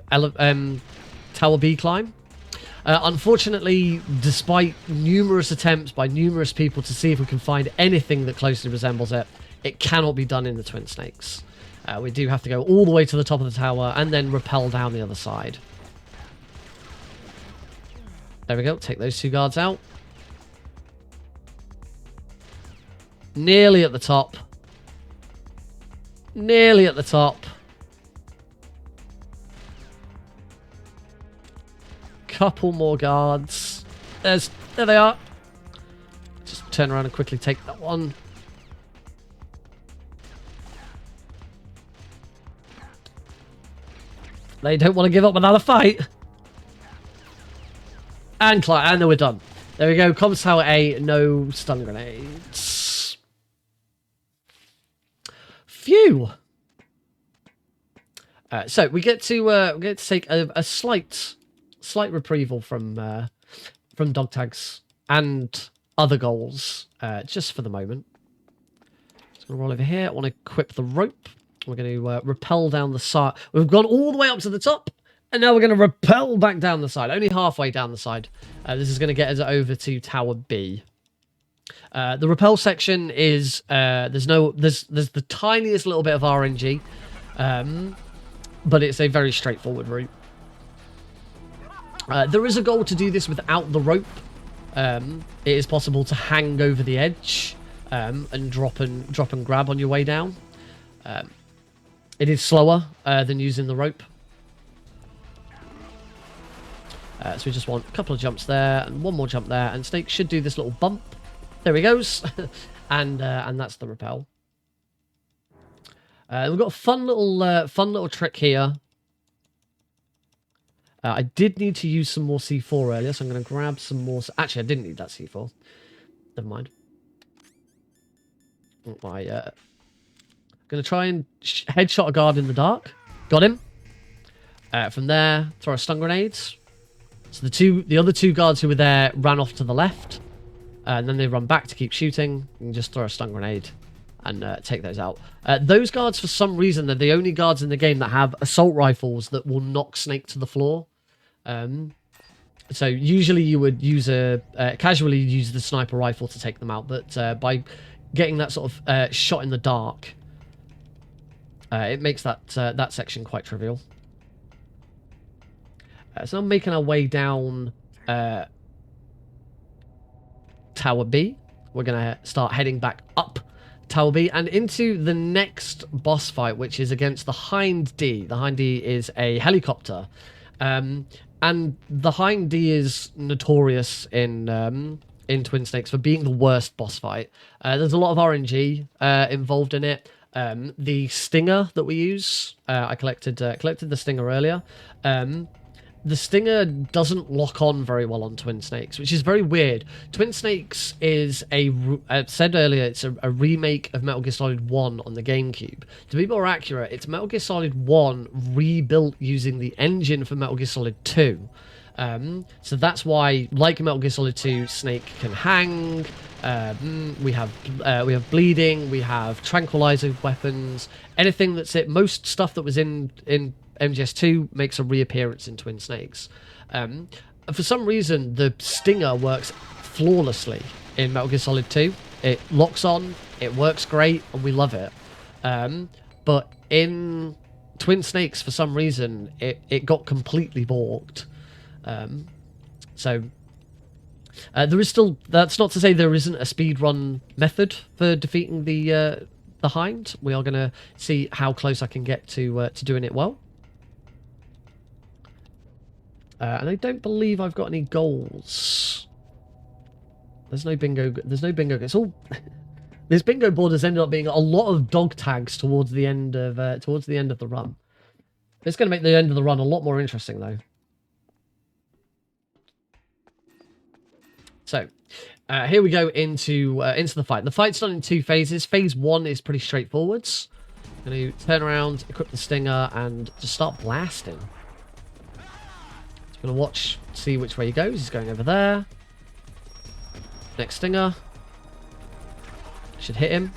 B climb. Unfortunately, despite numerous attempts by numerous people to see if we can find anything that closely resembles it, it cannot be done in the Twin Snakes. We do have to go all the way to the top of the tower and then rappel down the other side. There we go. Take those 2 guards out. Nearly at the top. Nearly at the top. Couple more guards. There they are. Just turn around and quickly take that one. They don't want to give up another fight. And then we're done. There we go. Comms tower A, no stun grenades. Phew. So we get to take a slight reprieval from dog tags and other goals, just for the moment. Just gonna roll over here. I want to equip the rope. We're going to rappel down the side. We've gone all the way up to the top. And now we're going to rappel back down the side, only halfway down the side. This is going to get us over to Tower B. The rappel section is there's the tiniest little bit of RNG, but it's a very straightforward route. There is a goal to do this without the rope. It is possible to hang over the edge and drop and grab on your way down. It is slower than using the rope. So we just want a couple of jumps there and 1 more jump there, and Snake should do this little bump. There he goes, and that's the rappel. We've got a fun little trick here. I did need to use some more C4 earlier, so I'm going to grab some more. Actually, I didn't need that C4. Never mind. I'm going to try and headshot a guard in the dark. Got him. From there, throw a stun grenades. So the other 2 guards who were there ran off to the left, and then they run back to keep shooting. You can just throw a stun grenade and take those out. Those guards, for some reason, they're the only guards in the game that have assault rifles that will knock Snake to the floor. So usually you would use casually use the sniper rifle to take them out, but by getting that sort of shot in the dark, it makes that section quite trivial. So I'm making our way down Tower B. We're going to start heading back up Tower B and into the next boss fight, which is against the Hind D. The Hind D is a helicopter. And the Hind D is notorious in Twin Snakes for being the worst boss fight. There's a lot of RNG involved in it. The stinger that we use, I collected the stinger earlier. the stinger doesn't lock on very well on Twin Snakes, which is very weird. Twin Snakes is I said earlier, it's a remake of Metal Gear Solid 1 on the GameCube. To be more accurate, it's Metal Gear Solid 1 rebuilt using the engine for Metal Gear Solid 2. So that's why, like Metal Gear Solid 2, Snake can hang. We have bleeding. We have tranquilizer weapons. Anything that's it. Most stuff that was in MGS2 makes a reappearance in Twin Snakes. For some reason, the stinger works flawlessly in Metal Gear Solid 2. It locks on. It works great, and we love it. But in Twin Snakes, for some reason, it got completely balked. So there is still. That's not to say there isn't a speedrun method for defeating the Hind. We are going to see how close I can get to doing it well. And I don't believe I've got any goals. There's no bingo. There's no bingo. It's all. This bingo board has ended up being a lot of dog tags towards the end of the run. It's going to make the end of the run a lot more interesting, though. So, here we go into the fight. The fight's done in 2 phases. Phase 1 is pretty straightforward. I'm going to turn around, equip the stinger, and just start blasting. Going to watch, see which way he goes. He's going over there. Next stinger. Should hit him.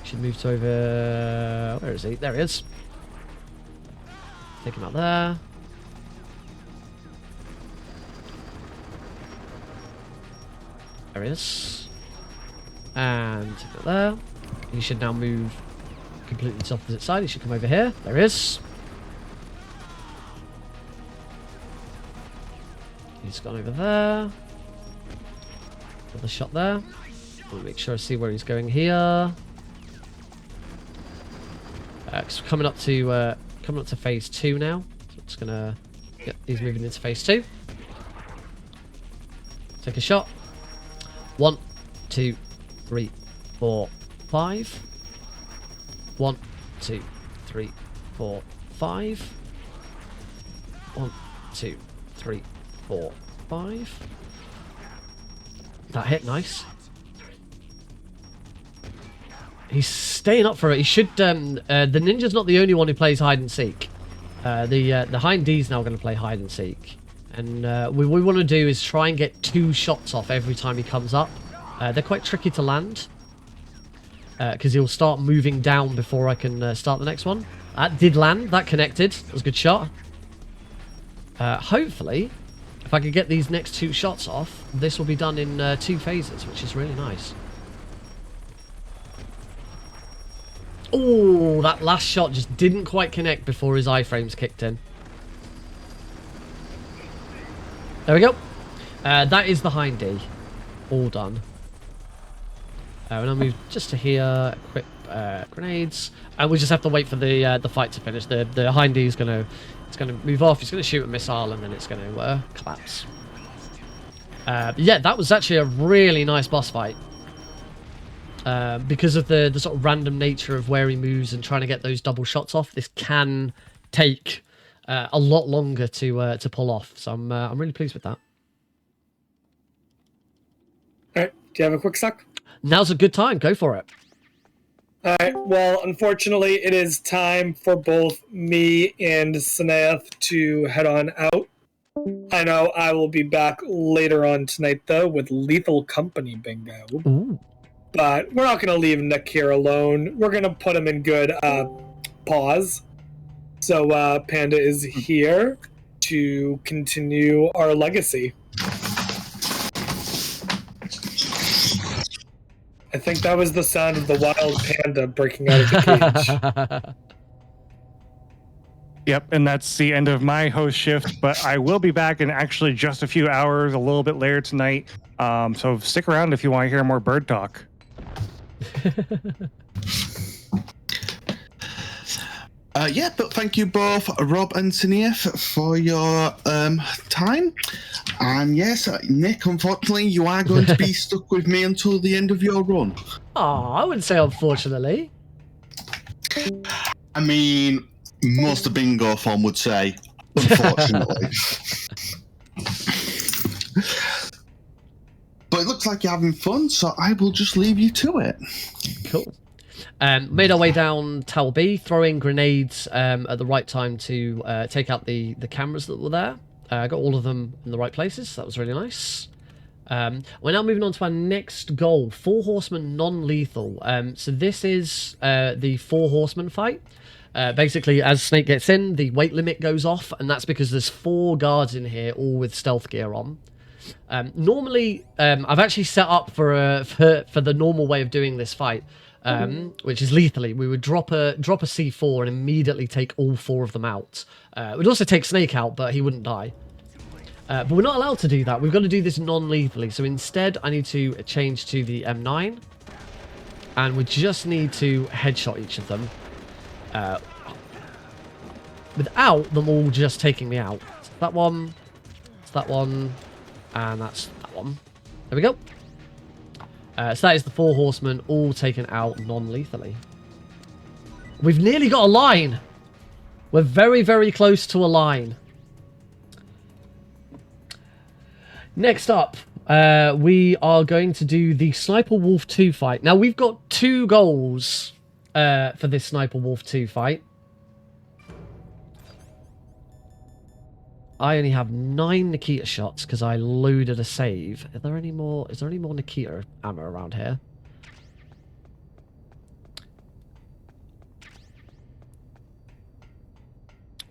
Should move to over... Where is he? There he is. Take him out there. There he is. And take it there. He should now move completely to the opposite side. He should come over here. There he is. He's gone over there. Another shot there. I'll make sure I see where he's going here. Coming up to phase 2 now. So it's gonna. Yep, he's moving into phase 2. Take a shot. 1, 2, 3, 4, 5. 1, 2, 3, 4, 5. 1, 2, 3, 4, 5. That hit nice. He's staying up for it. He should. The ninja's not the only one who plays hide and seek. The Hind D's now going to play hide and seek, and what we want to do is try and get 2 shots off every time he comes up. They're quite tricky to land because he'll start moving down before I can start the next one. That did land. That connected. That was a good shot. Hopefully, if I could get these next 2 shots off, this will be done in 2 phases, which is really nice. Oh, that last shot just didn't quite connect before his iframes kicked in. There we go. That is the Hind D. All done. And I'll move just to here, equip grenades, and we just have to wait for the fight to finish. The Hind D is gonna move off. He's gonna shoot a missile, and then it's gonna collapse. Yeah, that was actually a really nice boss fight. Because of the sort of random nature of where he moves and trying to get those double shots off, this can take a lot longer to pull off. So I'm really pleased with that. All right, do you have a quick suck? Now's a good time. Go for it. All right. Well, unfortunately, it is time for both me and Sanath to head on out. I know I will be back later on tonight, though, with Lethal Company Bingo. Ooh. But we're not going to leave Nick here alone. We're going to put him in good pause. So Panda is here to continue our legacy. I think that was the sound of the wild panda breaking out of the cage. Yep, and that's the end of my host shift, but I will be back in actually just a few hours, a little bit later tonight. So stick around if you want to hear more bird talk. Yeah, but thank you both, Rob and Sanath, for your time. And yes, Nick, unfortunately, you are going to be stuck with me until the end of your run. Oh, I wouldn't say unfortunately. I mean, most of Bingothon would say, unfortunately. But it looks like you're having fun, so I will just leave you to it. Cool. Made our way down Tower B, throwing grenades at the right time to take out the cameras that were there. Got all of them in the right places, so that was really nice. We're now moving on to our next goal, 4 Horsemen non-lethal. So this is the 4 Horsemen fight. Basically, as Snake gets in, the weight limit goes off, and that's because there's 4 guards in here, all with stealth gear on. Normally, I've actually set up for the normal way of doing this fight, which is lethally. We would drop a C4 and immediately take all 4 of them out. We'd also take Snake out, but he wouldn't die. But we're not allowed to do that. We've got to do this non-lethally. So instead, I need to change to the M9, and we just need to headshot each of them without them all just taking me out. So that one, it's that one, and that's that one. There we go. So that is the 4 Horsemen all taken out non-lethally. We've nearly got a line. We're very, very close to a line. Next up, we are going to do the Sniper Wolf 2 fight. Now, we've got 2 goals for this Sniper Wolf 2 fight. I only have 9 Nikita shots because I loaded a save. Is there any more Nikita ammo around here?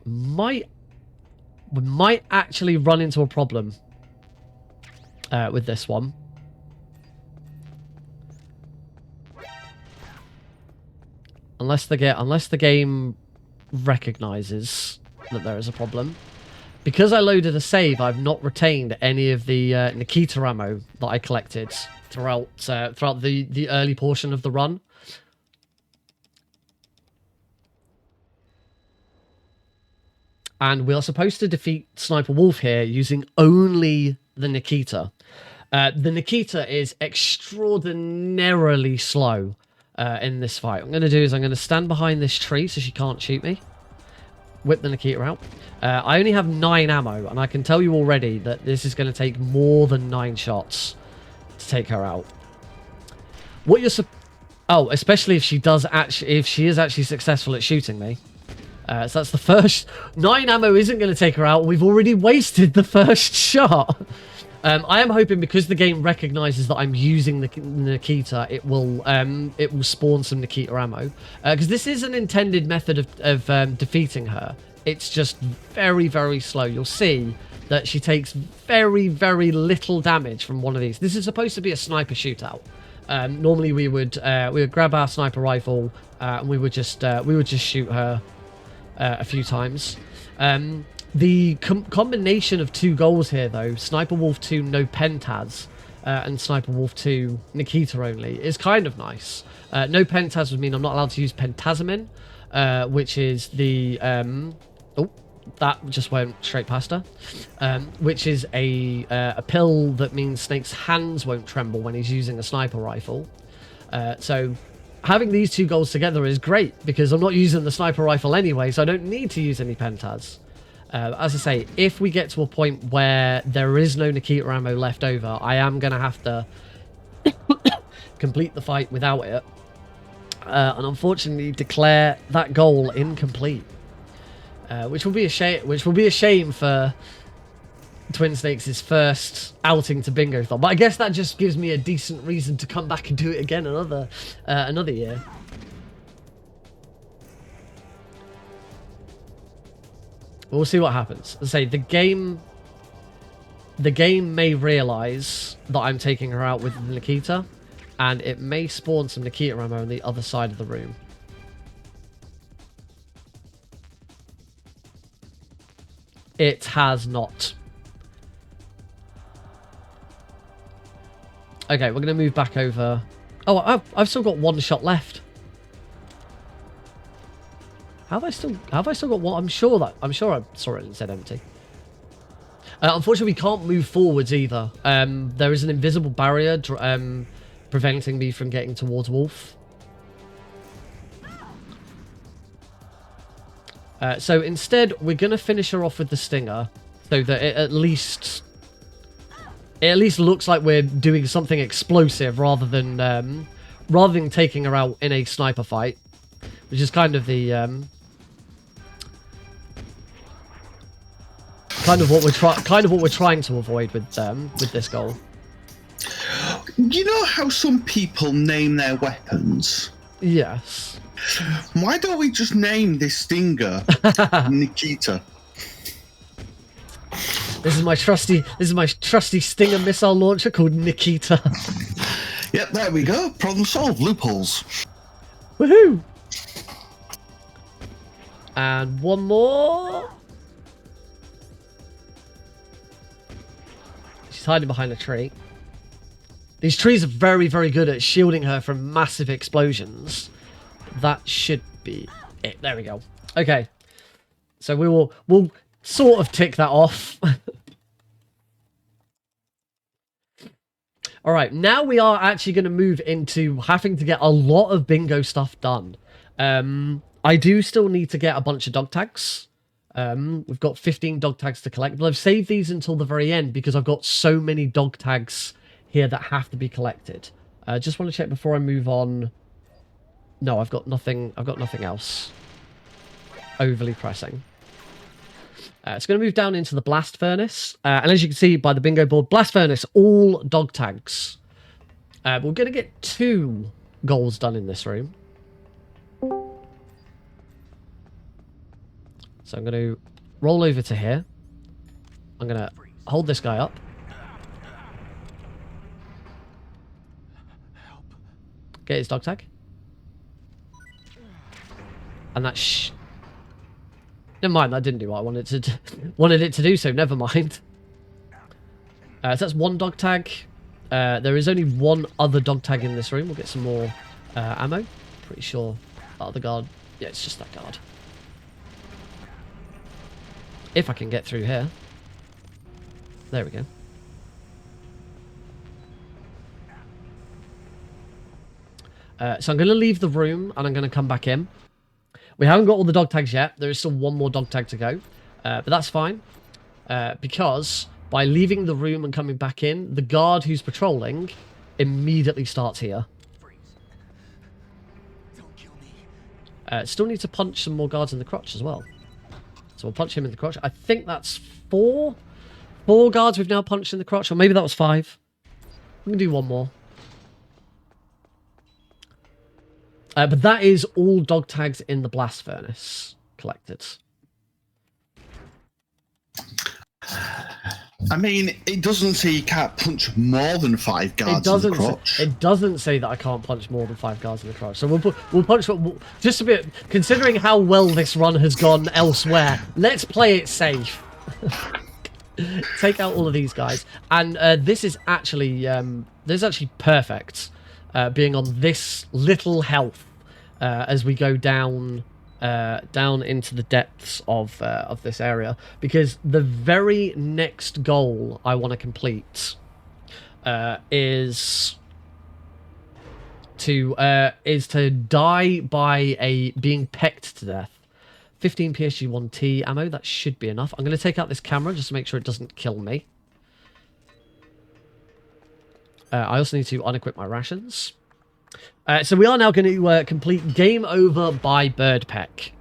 We might actually run into a problem with this one. Unless the game recognizes that there is a problem. Because I loaded a save, I've not retained any of the Nikita ammo that I collected throughout the early portion of the run. And we are supposed to defeat Sniper Wolf here using only the Nikita. The Nikita is extraordinarily slow in this fight. What I'm going to do is I'm going to stand behind this tree so she can't shoot me. Whip the Nikita out. I only have 9 ammo, and I can tell you already that this is going to take more than 9 shots to take her out. What you're especially if she is actually successful at shooting me. So that's the first. 9 ammo isn't going to take her out. We've already wasted the first shot. I am hoping because the game recognizes that I'm using the Nikita, it will spawn some Nikita ammo. Because this is an intended method of defeating her. It's just very, very slow. You'll see that she takes very, very little damage from one of these. This is supposed to be a sniper shootout. Normally we would grab our sniper rifle and we would just shoot her a few times. The combination of 2 goals here, though, Sniper Wolf 2 no pentaz and Sniper Wolf 2 Nikita only, is kind of nice. No pentaz would mean I'm not allowed to use pentazamin, which is the... that just went straight past her. Which is a pill that means Snake's hands won't tremble when he's using a sniper rifle. So having these 2 goals together is great, because I'm not using the sniper rifle anyway, so I don't need to use any pentaz. As I say, if we get to a point where there is no Nikita ammo left over, I am going to have to complete the fight without it. And unfortunately declare that goal incomplete. Which will be a shame for Twin Snakes' first outing to Bingothon. But I guess that just gives me a decent reason to come back and do it again another year. We'll see what happens. As I say, the game may realise that I'm taking her out with Nikita, and it may spawn some Nikita ammo on the other side of the room. It has not. Okay, we're going to move back over. Oh, I've still got 1 shot left. Have I still got 1? I'm sure I saw it and said empty. Unfortunately, we can't move forwards either. There is an invisible barrier preventing me from getting towards Wolf. So instead, we're going to finish her off with the stinger, so that it at least looks like we're doing something explosive rather than taking her out in a sniper fight, which is kind of the kind of what we're trying to avoid with this goal. You know how some people name their weapons? Yes. Why don't we just name this stinger Nikita? This is my trusty stinger missile launcher called Nikita. Yep, there we go. Problem solved. Loopholes. Woohoo! And one more. She's hiding behind a tree. These trees are very, very good at shielding her from massive explosions. That should be it. There we go. Okay. So we'll sort of tick that off. All right, now we are actually going to move into having to get a lot of bingo stuff done. I do still need to get a bunch of dog tags. We've got 15 dog tags to collect, but I've saved these until the very end because I've got so many dog tags here that have to be collected. Just want to check before I move on. No, I've got nothing else overly pressing. It's going to move down into the blast furnace. And as you can see by the bingo board, blast furnace, all dog tags. We're going to get 2 goals done in this room. So I'm going to roll over to here. I'm going to hold this guy up. Get his dog tag. And that never mind, that didn't do what I wanted it to do, so never mind. So that's 1 dog tag. There is only 1 other dog tag in this room. We'll get some more ammo. Pretty sure that other guard. Yeah, it's just that guard. If I can get through here. There we go. So I'm going to leave the room and I'm going to come back in. We haven't got all the dog tags yet. There is still 1 more dog tag to go. But that's fine. Because by leaving the room and coming back in, the guard who's patrolling immediately starts here. Don't kill me. Still need to punch some more guards in the crotch as well. So we'll punch him in the crotch. I think that's 4 guards we've now punched in the crotch. Or maybe that was 5. We can do 1 more. But that is all dog tags in the blast furnace collected. I mean, it doesn't say you can't punch more than 5 guards in the crotch. It doesn't say that I can't punch more than 5 guards in the crotch. So we'll punch just a bit. Considering how well this run has gone elsewhere, let's play it safe. Take out all of these guys, and this is actually perfect. Being on this little health as we go down into the depths of this area, because the very next goal I want to complete is to die by being pecked to death. 15 PSG-1T ammo, that should be enough. I'm going to take out this camera just to make sure it doesn't kill me. I also need to unequip my rations. So we are now going to complete Game Over by Bird Peck.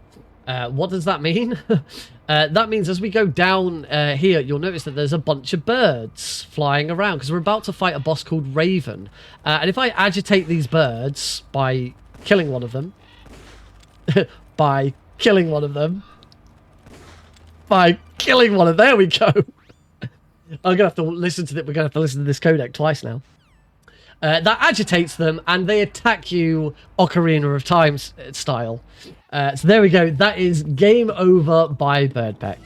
What does that mean? That means as we go down here, you'll notice that there's a bunch of birds flying around because we're about to fight a boss called Raven. And if I agitate these birds by killing one of them, there we go. I'm gonna have to listen to that. We're gonna have to listen to this codec twice now. That agitates them, and they attack you Ocarina of Time style. So there we go. That is Game Over by Birdpeck.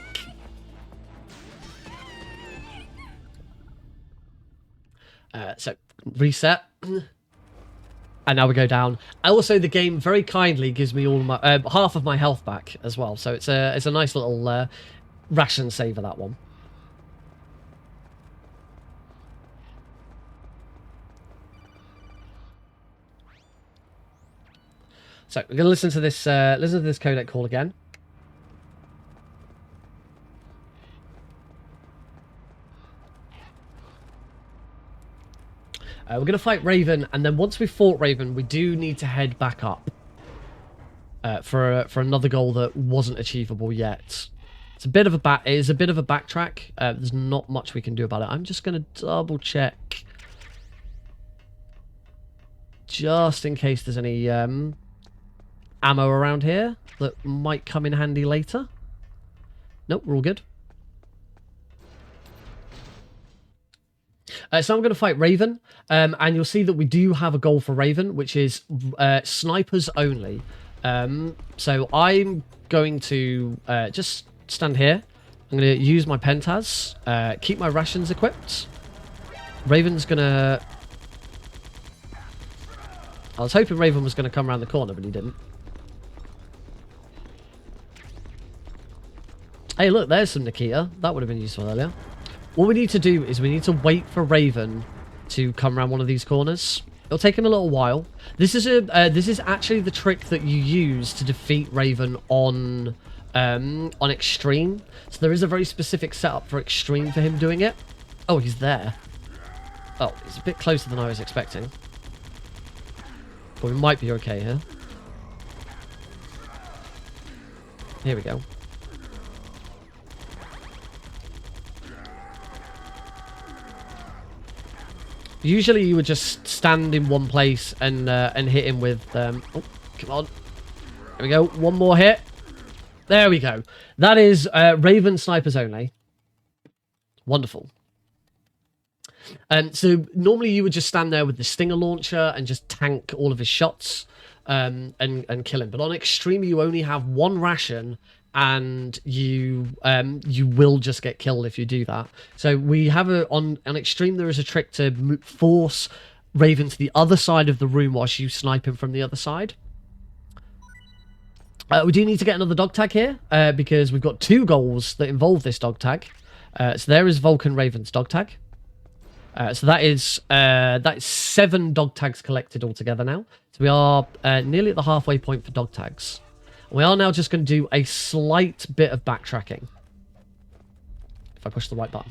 So reset, and now we go down. Also, the game very kindly gives me all my half of my health back as well. So it's a nice little ration saver, that one. So we're gonna listen to this codec call again. We're going to fight Raven, and then once we've fought Raven, we do need to head back up for another goal that wasn't achievable yet. It is a bit of a backtrack. There's not much we can do about it. I'm just going to double check, just in case there's any ammo around here that might come in handy later. Nope, we're all good. So I'm going to fight Raven, and you'll see that we do have a goal for Raven, which is snipers only. So I'm going to just stand here. I'm going to use my Pentaz, keep my rations equipped. Raven's going to... I was hoping Raven was going to come around the corner, but he didn't. Hey, look, there's some Nikita. That would have been useful earlier. What we need to do is we need to wait for Raven to come around one of these corners. It'll take him a little while. This is actually the trick that you use to defeat Raven on Extreme. So there is a very specific setup for Extreme for him doing it. Oh, he's there. Oh, he's a bit closer than I was expecting. But we might be okay here. Here we go. Usually you would just stand in one place and hit him with... oh, come on. There we go. One more hit. There we go. That is Raven snipers only. Wonderful. So normally you would just stand there with the Stinger launcher and just tank all of his shots and kill him. But on Extreme you only have one ration, and you will just get killed if you do that. So we have on Extreme there is a trick to force Raven to the other side of the room whilst you snipe him from the other side. We do need to get another dog tag here because we've got 2 goals that involve this dog tag. So there is Vulcan Raven's dog tag. So that is 7 dog tags collected altogether now. So we are nearly at the halfway point for dog tags. We are now just going to do a slight bit of backtracking. If I push the right button.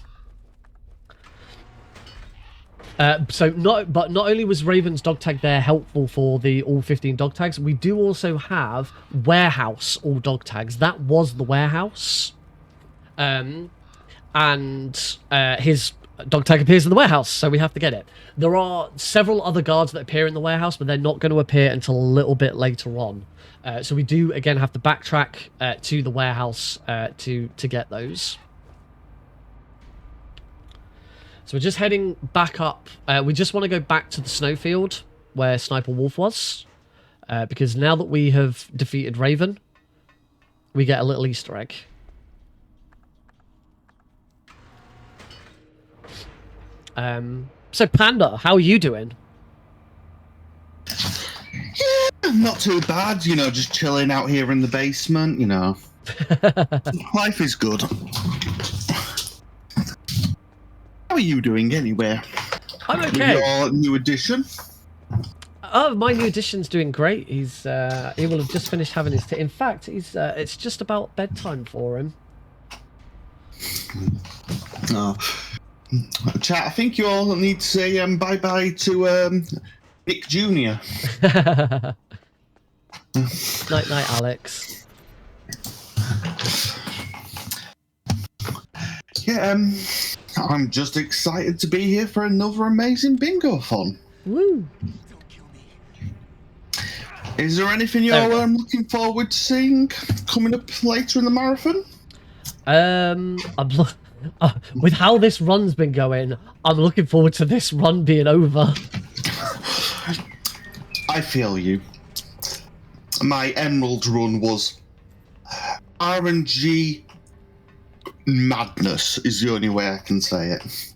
But not only was Raven's dog tag there helpful for the all 15 dog tags, we do also have warehouse all dog tags. That was the warehouse. And his dog tag appears in the warehouse, so we have to get it. There are several other guards that appear in the warehouse, but they're not going to appear until a little bit later on. So we do, again, have to backtrack to the warehouse to get those. So we're just heading back up. We just want to go back to the snowfield where Sniper Wolf was. Because now that we have defeated Raven, we get a little Easter egg. So Panda, how are you doing? Yeah, not too bad. You know, just chilling out here in the basement. You know, life is good. How are you doing anyway? I'm okay. With your new addition. Oh, my new addition's doing great. He will have just finished having his tea. In fact, it's just about bedtime for him. Oh. Chat, I think you all need to say bye-bye to Nick Jr. Night, Alex. Yeah, I'm just excited to be here for another amazing Bingothon. Woo! Is there anything you're looking forward to seeing coming up later in the marathon? With how this run's been going, I'm looking forward to this run being over. I feel you. My Emerald run was RNG madness is the only way I can say it.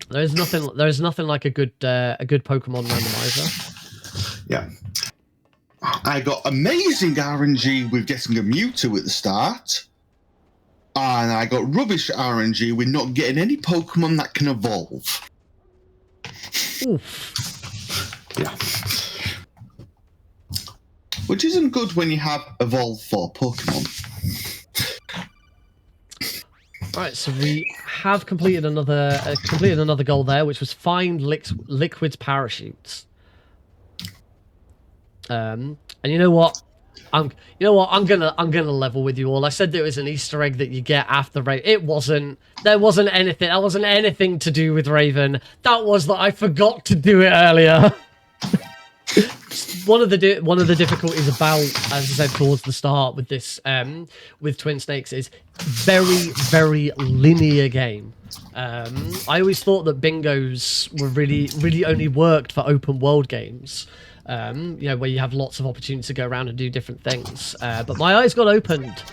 There's nothing like a good Pokemon randomizer. Yeah. I got amazing RNG with getting a Mewtwo at the start. And I got rubbish RNG with not getting any Pokemon that can evolve. Oof. Yeah. Which isn't good when you have evolve for Pokemon. Right, so we have completed another goal there, which was find liquid parachutes. And you know what? I'm gonna level with you all. I said there was an Easter egg that you get after Raven. It wasn't. There wasn't anything. That wasn't anything to do with Raven. That was that I forgot to do it earlier. One of the difficulties about, as I said towards the start with this, with Twin Snakes, is very linear game. I always thought that bingos were really only worked for open world games. You know, where you have lots of opportunities to go around and do different things. But my eyes got opened.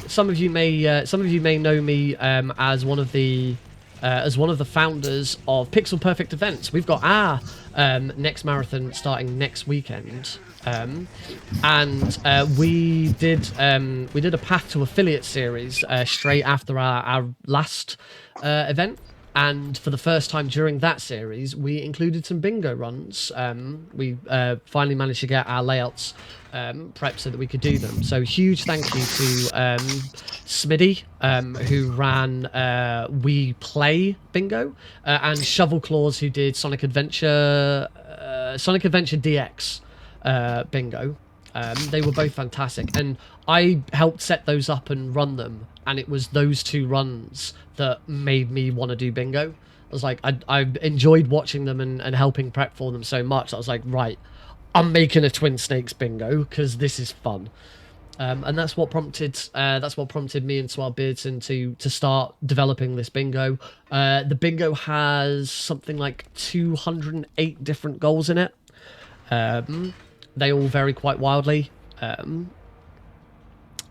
Some of you may know me as one of the founders of Pixel Perfect Events. We've got our next marathon starting next weekend, and we did a Path to Affiliate series straight after our last event. And for the first time during that series, we included some bingo runs. We finally managed to get our layouts prepped so that we could do them. So huge thank you to Smitty, who ran We Play Bingo, and Shovel Claws, who did Sonic Adventure DX Bingo. They were both fantastic, and I helped set those up and run them, and it was those two runs that made me want to do bingo. I was like, I enjoyed watching them and helping prep for them so much. I was like, right, I'm making a Twin Snakes bingo because this is fun. And that's what prompted me and Swab Beardson to start developing this bingo. The bingo has something like 208 different goals in it. They all vary quite wildly.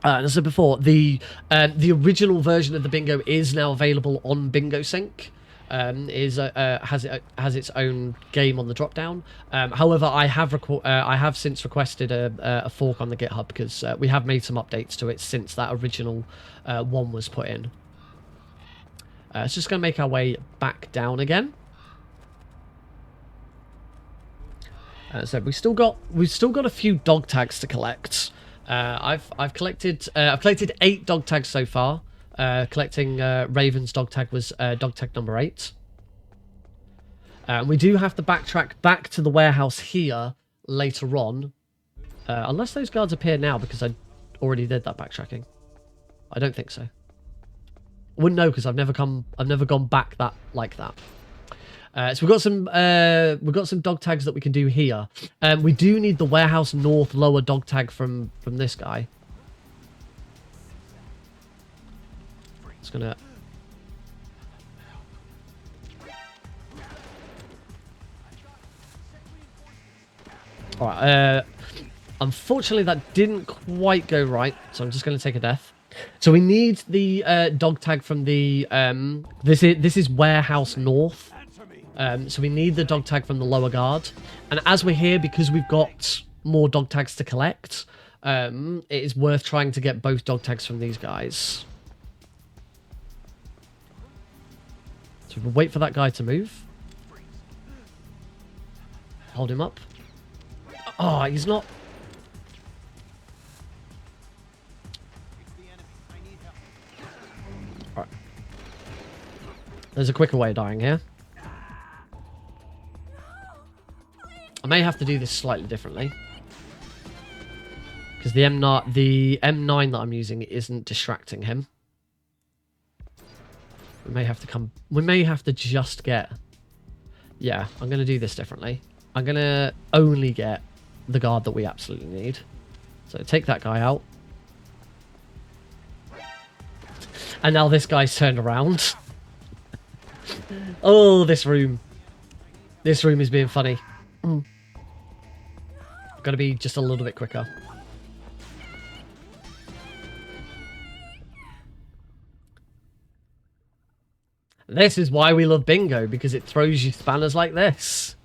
As I said before, the original version of the bingo is now available on BingoSync. Has its own game on the drop down. However, I have since requested a fork on the GitHub because we have made some updates to it since that original one was put in. It's just going to make our way back down again. So we've still got a few dog tags to collect. I've collected 8 dog tags so far. Collecting Raven's dog tag was dog tag number 8. We do have to backtrack back to the warehouse here later on, unless those guards appear now because I already did that backtracking. I don't think so. I wouldn't know because I've never gone back like that. So we've got some dog tags that we can do here. We do need the warehouse north lower dog tag from this guy. It's gonna. All right. Unfortunately, that didn't quite go right, so I'm just going to take a death. So we need the dog tag from the this is warehouse north. So we need the dog tag from the lower guard. And as we're here, because we've got more dog tags to collect, it is worth trying to get both dog tags from these guys. So we'll wait for that guy to move. Hold him up. Oh, he's not... Alright. There's a quicker way of dying here. I may have to do this slightly differently. Because the M9 that I'm using isn't distracting him. We may have to just get... Yeah, I'm going to do this differently. I'm going to only get the guard that we absolutely need. So take that guy out. And now this guy's turned around. Oh, this room. This room is being funny. I've got to be just a little bit quicker. This is why we love bingo, because it throws you spanners like this.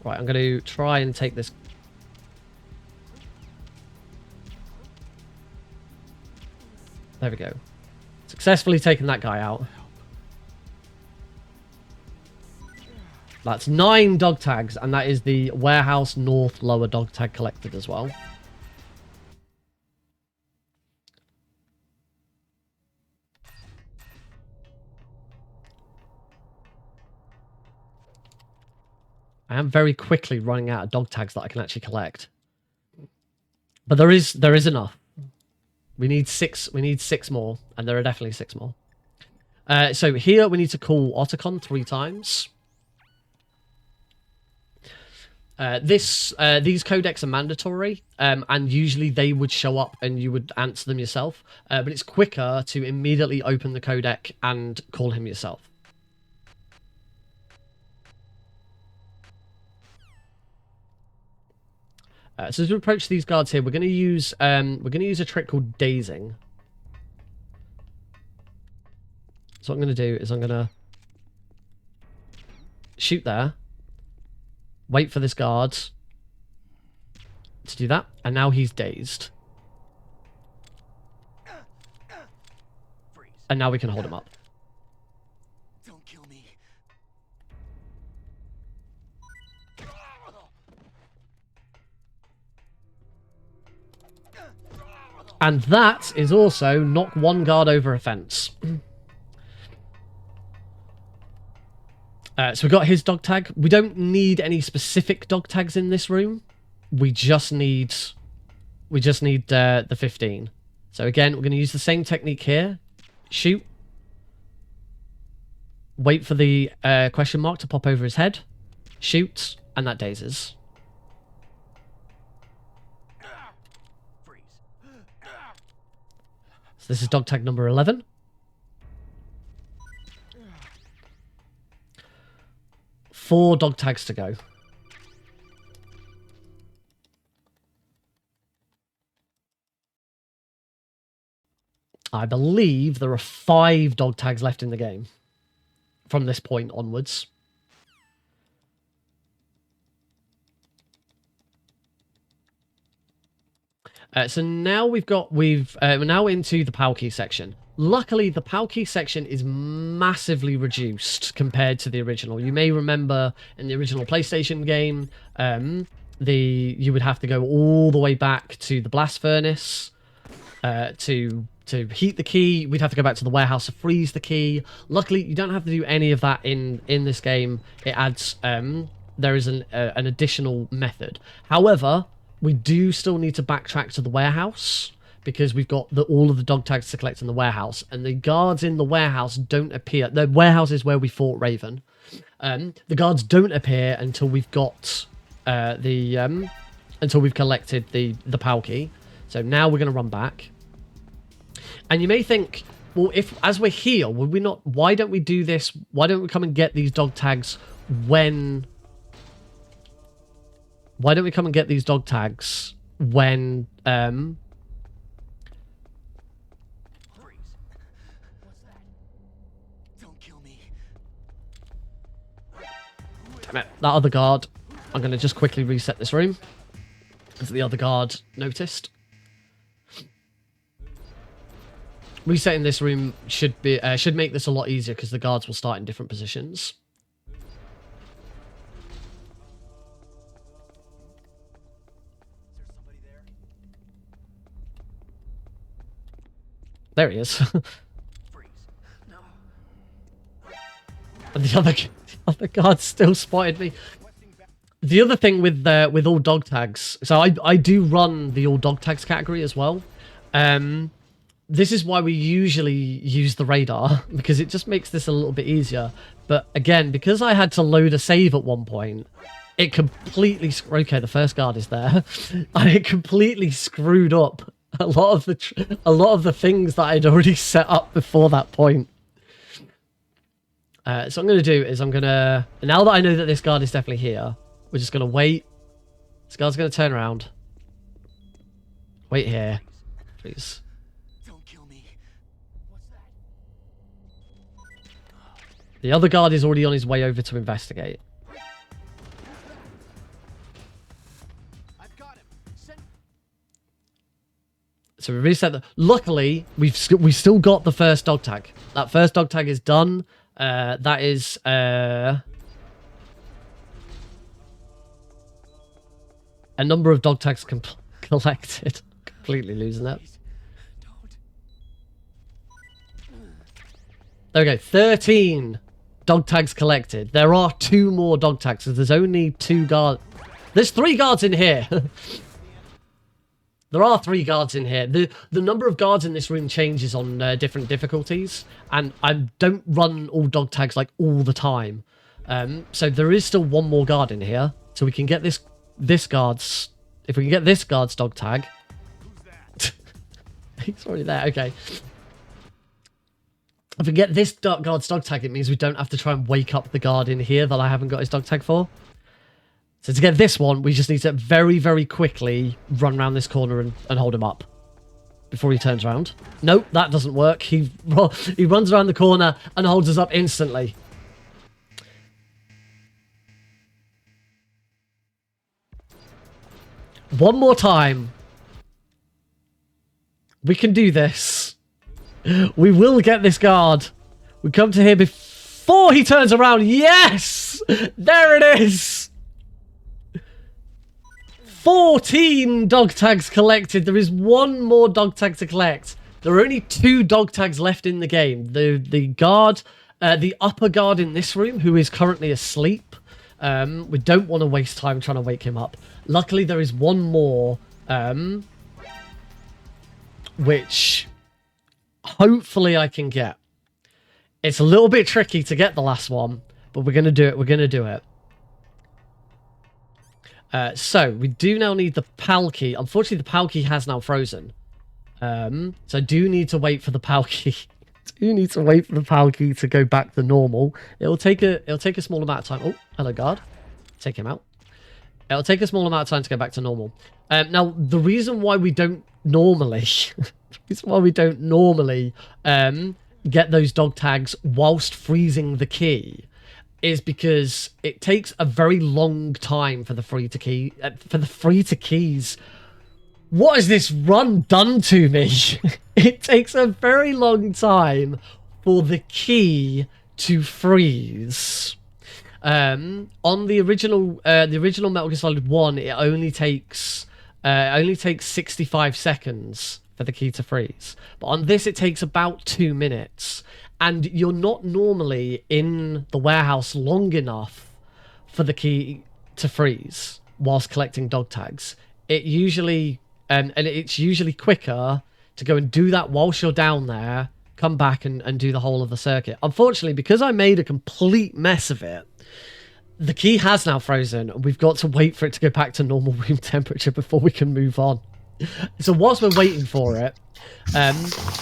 Right, I'm going to try and take this. There we go. Successfully taken that guy out. That's 9 dog tags, and that is the warehouse north lower dog tag collected as well. I am very quickly running out of dog tags that I can actually collect. But there is enough. We need 6 more, and there are definitely 6 more. So here we need to call Otacon 3 times. These codecs are mandatory, and usually they would show up and you would answer them yourself. But it's quicker to immediately open the codec and call him yourself. So as we approach these guards here, we're going to use a trick called dazing. So what I'm going to do is I'm going to shoot there, wait for this guard to do that, and now he's dazed. And now we can hold him up. Don't kill me. And that is also knock 1 guard over a fence. So we got his dog tag. We don't need any specific dog tags in this room. We just need the 15. So again, we're going to use the same technique here. Shoot. Wait for the question mark to pop over his head. Shoot, and that dazes. So this is dog tag number 11. Four dog tags to go. I believe there are 5 dog tags left in the game from this point onwards. So now we're now into the Palkey section. Luckily, the Palkey section is massively reduced compared to the original. You may remember in the original PlayStation game, you would have to go all the way back to the blast furnace to heat the key. We'd have to go back to the warehouse to freeze the key. Luckily, you don't have to do any of that in this game. It adds there is an additional method. However, we do still need to backtrack to the warehouse because we've got all of the dog tags to collect in the warehouse, and the guards in the warehouse don't appear. The warehouse is where we fought Raven. The guards don't appear until we've got until we've collected the Palkey. So now we're going to run back. And you may think, well, if as we're here, would we not? Why don't we do this? Why don't we come and get these dog tags when? Why don't we come and get these dog tags when? Freeze. What's that? Don't kill me. Damn it! That other guard. I'm going to just quickly reset this room, as the other guard noticed. Resetting this room should make this a lot easier because the guards will start in different positions. There he is. And the other guard still spotted me. The other thing with all dog tags, so I do run the all dog tags category as well. This is why we usually use the radar, because it just makes this a little bit easier. But again, because I had to load a save at one point, it completely... Okay, the first guard is there. And it completely screwed up a lot of the things that I'd already set up before that point. So what I'm going to do is now that I know that this guard is definitely here, we're just going to wait. This guard's going to turn around. Wait here. Please. The other guard is already on his way over to investigate. I've got him. So we reset the... Luckily, we've still got the first dog tag. That first dog tag is done. That is a number of dog tags collected. Completely losing it. Okay, 13 dog tags collected. There are 2 more dog tags, so there's only 2 guards. There's 3 guards in here. There are 3 guards in here. The number of guards in this room changes on different difficulties, and I don't run all dog tags like all the time. So there is still 1 more guard in here, so we can get this guard's. If we can get this guard's dog tag. He's already there. Okay. If we get this guard's dog tag, it means we don't have to try and wake up the guard in here that I haven't got his dog tag for. So to get this one, we just need to very, very quickly run around this corner and hold him up before he turns around. Nope, that doesn't work. He runs around the corner and holds us up instantly. One more time. We can do this. We will get this guard. We come to here before he turns around. Yes! There it is! 14 dog tags collected. There is 1 more dog tag to collect. There are only 2 dog tags left in the game. The guard, the upper guard in this room, who is currently asleep. We don't want to waste time trying to wake him up. Luckily, there is 1 more, which hopefully I can get. It's a little bit tricky to get the last one, but we're going to do it. We're going to do it. So, we do now need the PAL key. Unfortunately, the PAL key has now frozen. So I do need to wait for the PAL key. To go back to normal. It'll take a small amount of time. Oh, hello, guard. Take him out. It'll take a small amount of time to go back to normal. Now, the reason why we don't normally... get those dog tags whilst freezing the key is because it takes a very long time for the free to keys. What has this run done to me? It takes a very long time for the key to freeze. On the original Metal Gear Solid 1, it only takes 65 seconds for the key to freeze. But on this, it takes about 2 minutes. And you're not normally in the warehouse long enough for the key to freeze whilst collecting dog tags. It usually, and it's usually quicker to go and do that whilst you're down there, come back and do the whole of the circuit. Unfortunately, because I made a complete mess of it, the key has now frozen, and we've got to wait for it to go back to normal room temperature before we can move on. So whilst we're waiting for it,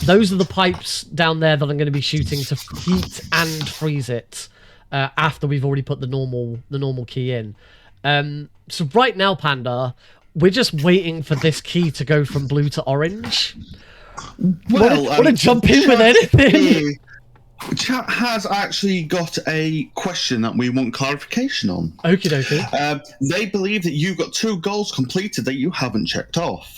those are the pipes down there that I'm going to be shooting to heat and freeze it after we've already put the normal key in. So right now, Panda, we're just waiting for this key to go from blue to orange. Well, want to jump in with anything? Chat has actually got a question that we want clarification on. Okie dokie. They believe that you got 2 goals completed that you haven't checked off.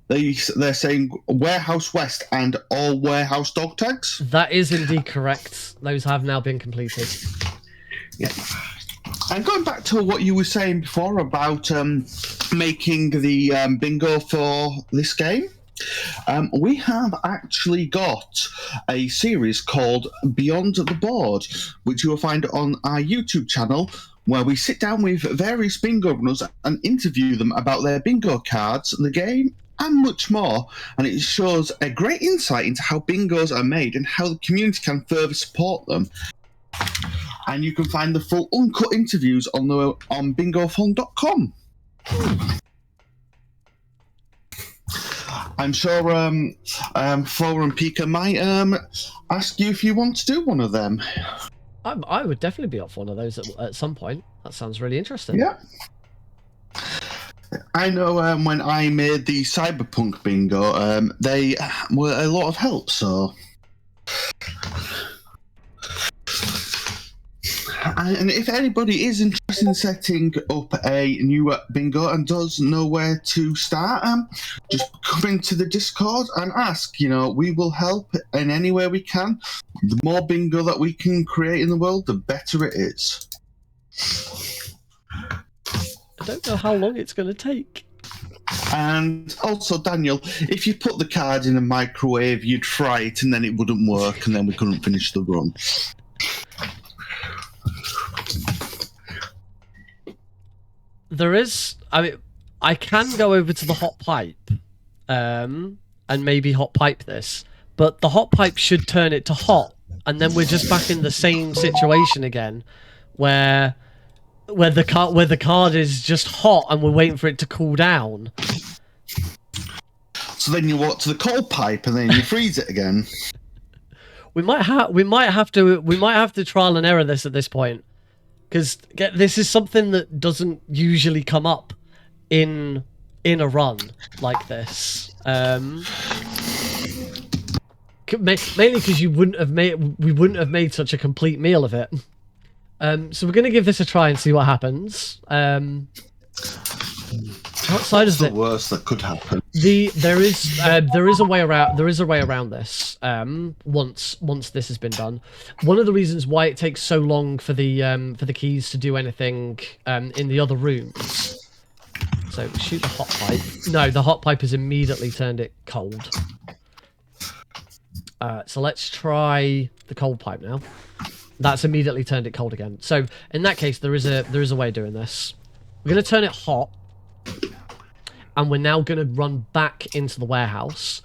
They're saying Warehouse West and all warehouse dog tags. That is indeed correct. Those have now been completed. Yeah. And going back to what you were saying before about making the bingo for this game, we have actually got a series called Beyond the Board, which you will find on our YouTube channel, where we sit down with various bingo runners and interview them about their bingo cards, the game, and much more. And it shows a great insight into how bingos are made and how the community can further support them. And you can find the full uncut interviews on bingothon.com. I'm sure Flora and Pika might ask you if you want to do one of them. I would definitely be up for one of those at some point. That sounds really interesting. Yeah. I know when I made the Cyberpunk bingo, they were a lot of help, so... And if anybody is interested in setting up a new bingo and doesn't know where to start, just come into the Discord and ask. You know, we will help in any way we can. The more bingo that we can create in the world, the better it is. don't know how long it's going to take. And also, Daniel, if you put the card in a microwave, you'd fry it and then it wouldn't work and then we couldn't finish the run. There is... I mean, I can go over to the hot pipe and maybe hot pipe this, but the hot pipe should turn it to hot, and then we're just back in the same situation again, where the card is just hot and we're waiting for it to cool down. So then you walk to the cold pipe and then you freeze it again. We might have to trial and error this at this point, because this is something that doesn't usually come up in a run like this. Mainly because we wouldn't have made such a complete meal of it. So we're going to give this a try and see what happens. Outside What's of the worst that could happen? there is a way around this. Once this has been done, one of the reasons why it takes so long for the keys to do anything in the other rooms. So shoot the hot pipe. No, the hot pipe has immediately turned it cold. So let's try the cold pipe now. That's immediately turned it cold again. So in that case, there is a way of doing this. We're going to turn it hot, and we're now going to run back into the warehouse.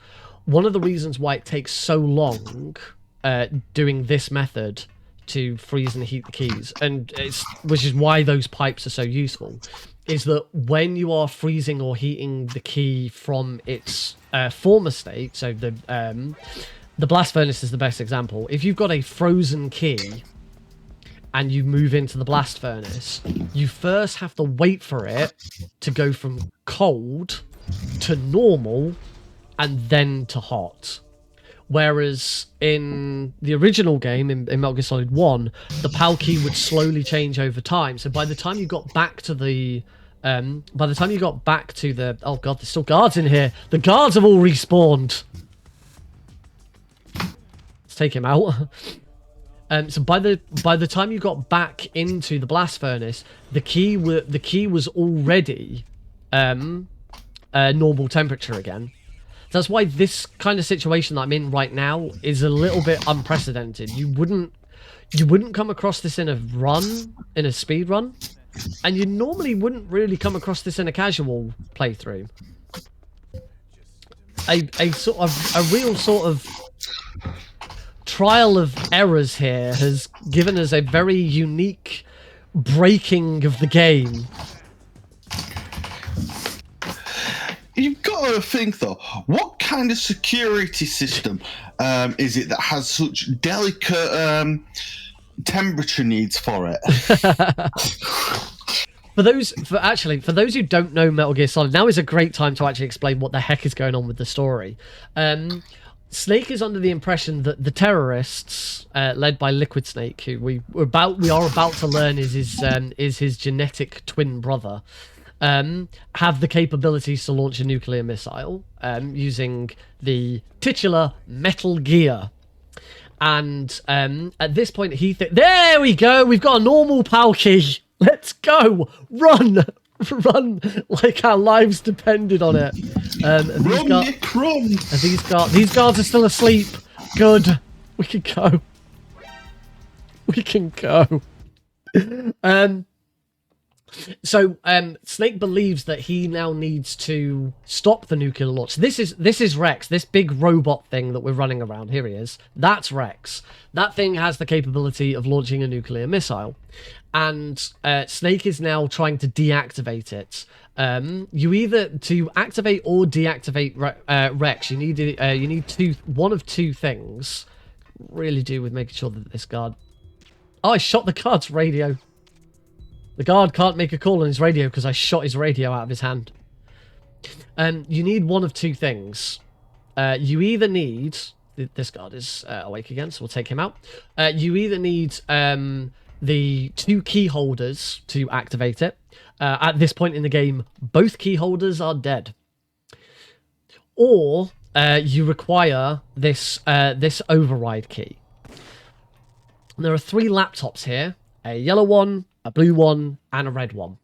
One of the reasons why it takes so long doing this method to freeze and heat the keys, which is why those pipes are so useful, is that when you are freezing or heating the key from its former state, so the blast furnace is the best example. If you've got a frozen key and you move into the blast furnace, you first have to wait for it to go from cold to normal and then to hot. Whereas in the original game, in Metal Gear Solid 1, the PAL key would slowly change over time. So by the time you got back to the... oh god, there's still guards in here. The guards have all respawned. Let's take him out. So by the time you got back into the blast furnace, the key was already normal temperature again. That's why this kind of situation that I'm in right now is a little bit unprecedented. You wouldn't come across this in a speed run, and you normally wouldn't really come across this in a casual playthrough. A real sort of trial of errors here has given us a very unique breaking of the game. You've got to think, though, what kind of security system is it that has such delicate temperature needs for it? For those who don't know Metal Gear Solid, now is a great time to actually explain what the heck is going on with the story. Snake is under the impression that the terrorists, led by Liquid Snake, who we are about to learn is his genetic twin brother, have the capabilities to launch a nuclear missile using the titular Metal Gear. And at this point, there we go. We've got a normal PAL key. Let's go. Run like our lives depended on it. Nick, run! These guards are still asleep. Good. We can go. We can go. So Snake believes that he now needs to stop the nuclear launch. This is Rex, this big robot thing that we're running around. Here he is. That's Rex. That thing has the capability of launching a nuclear missile, and Snake is now trying to deactivate it. You either to activate or deactivate Rex, you need one of two things. Really do with making sure that this guard. Oh, I shot the guard's radio. The guard can't make a call on his radio because I shot his radio out of his hand. You need one of two things. You either need... This guard is awake again, so we'll take him out. You either need the two key holders to activate it. At this point in the game, both key holders are dead. Or you require this override key. There are 3 laptops here. A yellow one, a blue one, and a red one.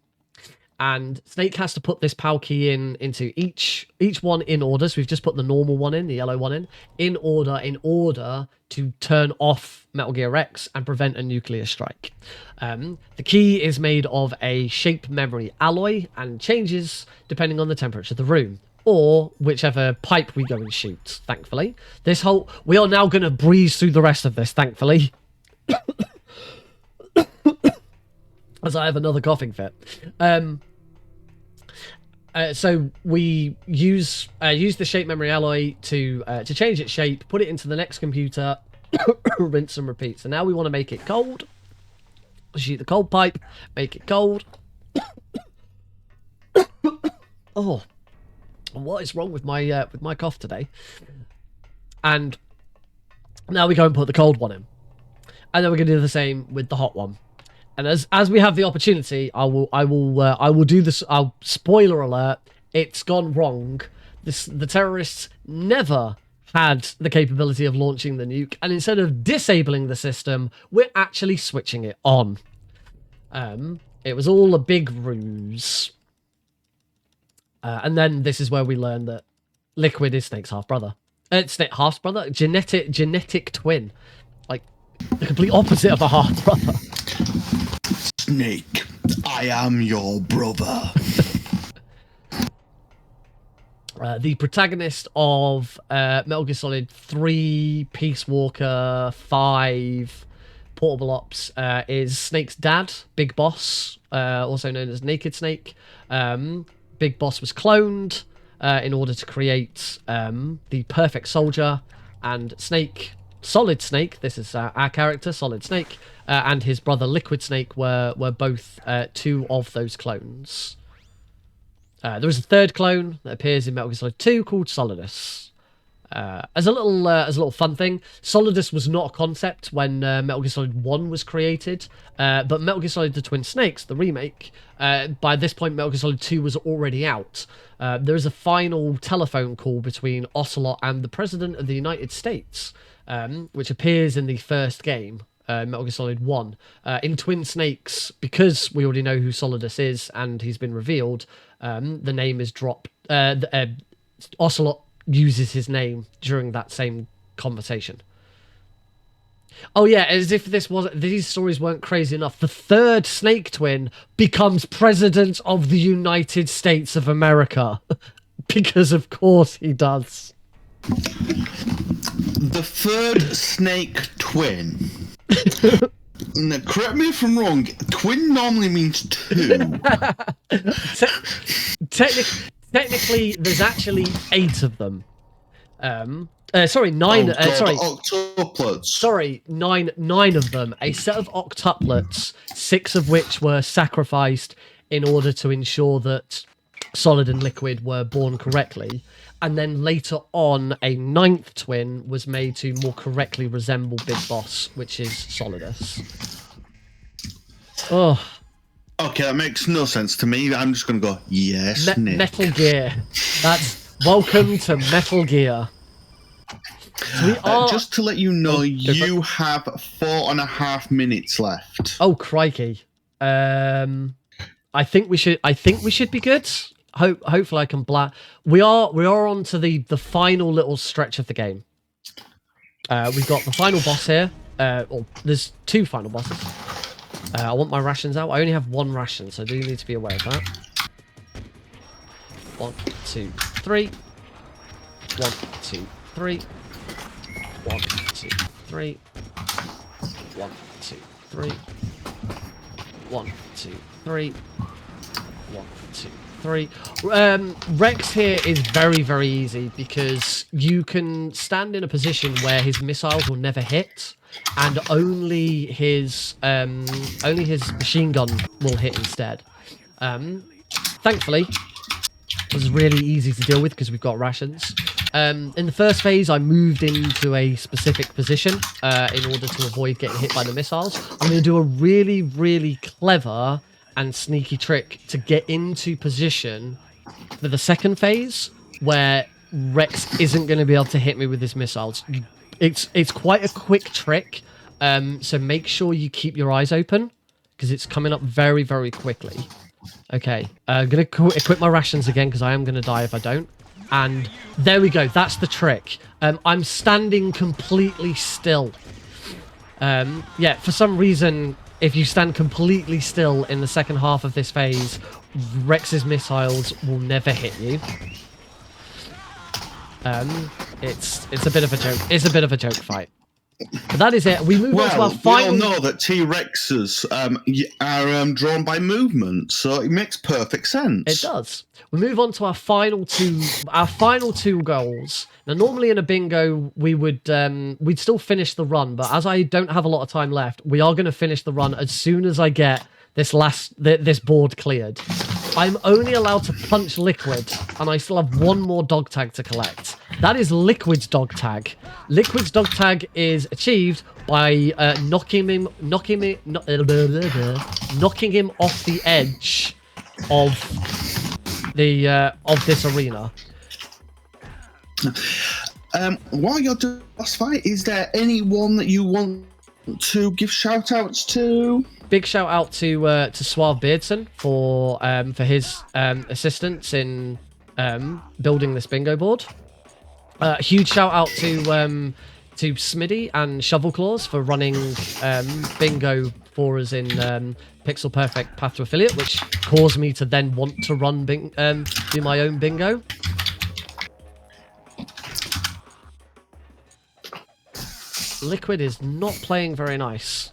and Snake has to put this PAL key into each one in order. So we've just put the normal one in, the yellow one in order to turn off Metal Gear X and prevent a nuclear strike. The key is made of a shape memory alloy and changes depending on the temperature of the room, or whichever pipe we go and shoot, thankfully. We are now going to breeze through the rest of this, thankfully. As I have another coughing fit. So we use the shape memory alloy to change its shape, put it into the next computer, rinse and repeat. So now we want to make it cold. Shoot the cold pipe, make it cold. Oh, what is wrong with my cough today? And now we go and put the cold one in, and then we're going to do the same with the hot one. And as we have the opportunity, I will do this. Spoiler alert: it's gone wrong. The terrorists never had the capability of launching the nuke, and instead of disabling the system, we're actually switching it on. It was all a big ruse. And then this is where we learn that Liquid is Snake's half brother. Half brother, genetic twin, like the complete opposite of a half brother. Snake, I am your brother. The protagonist of Metal Gear Solid 3, Peace Walker, 5, Portable Ops is Snake's dad, Big Boss, also known as Naked Snake. Big Boss was cloned in order to create the perfect soldier, and Snake, Solid Snake, this is our character, Solid Snake, and his brother Liquid Snake were both two of those clones. There was a third clone that appears in Metal Gear Solid 2 called Solidus. As a little fun thing, Solidus was not a concept when Metal Gear Solid 1 was created, but Metal Gear Solid The Twin Snakes, the remake, by this point Metal Gear Solid 2 was already out. There is a final telephone call between Ocelot and the President of the United States, which appears in the first game, Metal Gear Solid 1. In Twin Snakes, because we already know who Solidus is and he's been revealed, the name is dropped. Ocelot uses his name during that same conversation. Oh yeah, as if these stories weren't crazy enough, the third Snake twin becomes President of the United States of America. Because of course he does. The third Snake twin. Now, correct me if I'm wrong. Twin normally means two. Technically, there's actually 8 of them. Sorry, 9. Sorry, octuplets. Sorry, 9 of them. A set of octuplets, 6 of which were sacrificed in order to ensure that Solid and Liquid were born correctly. And then later on, a 9th twin was made to more correctly resemble Big Boss, which is Solidus. Oh. Okay, that makes no sense to me. I'm just going to go, yes, Nick. Metal Gear. That's welcome to Metal Gear. So we are... just to let you know, you have 4.5 minutes left. Oh crikey! I think we should be good. Hopefully, I can We are on to the final little stretch of the game. We've got the final boss here. There's 2 final bosses. I want my rations out. I only have 1 ration, so I do need to be aware of that. 1, 2, 3. 1, 2, 3. 1, 2, 3. 1, 2, 3. 1, 2, 3. 1, 2, 3. Rex here is very, very easy because you can stand in a position where his missiles will never hit, and only his machine gun will hit instead. Thankfully, it was really easy to deal with because we've got rations. In the first phase, I moved into a specific position in order to avoid getting hit by the missiles. I'm going to do a really, really clever and sneaky trick to get into position for the second phase, where Rex isn't going to be able to hit me with his missiles. It's quite a quick trick, so make sure you keep your eyes open, because it's coming up very, very quickly. Okay, I'm going to equip my rations again because I am going to die if I don't. And there we go. That's the trick. I'm standing completely still. Yeah, for some reason, if you stand completely still in the second half of this phase, Rex's missiles will never hit you. It's a bit of a joke. It's a bit of a joke fight. But that is it. We move on to our final... we all know that T-Rexes are drawn by movement, so it makes perfect sense. It does. We move on to our final two goals. Now, normally in a bingo, we'd still finish the run, but as I don't have a lot of time left, we are going to finish the run as soon as I get this board cleared. I'm only allowed to punch Liquid, and I still have one more dog tag to collect. That is Liquid's dog tag. Liquid's dog tag is achieved by knocking him off the edge of this arena. While you're doing this fight, is there anyone that you want to give shout-outs to? Big shout out to Suave Beardson for his assistance in building this bingo board. Huge shout out to Smitty and Shovel Claws for running bingo for us in Pixel Perfect Path to Affiliate, which caused me to then want to run do my own bingo. Liquid is not playing very nice.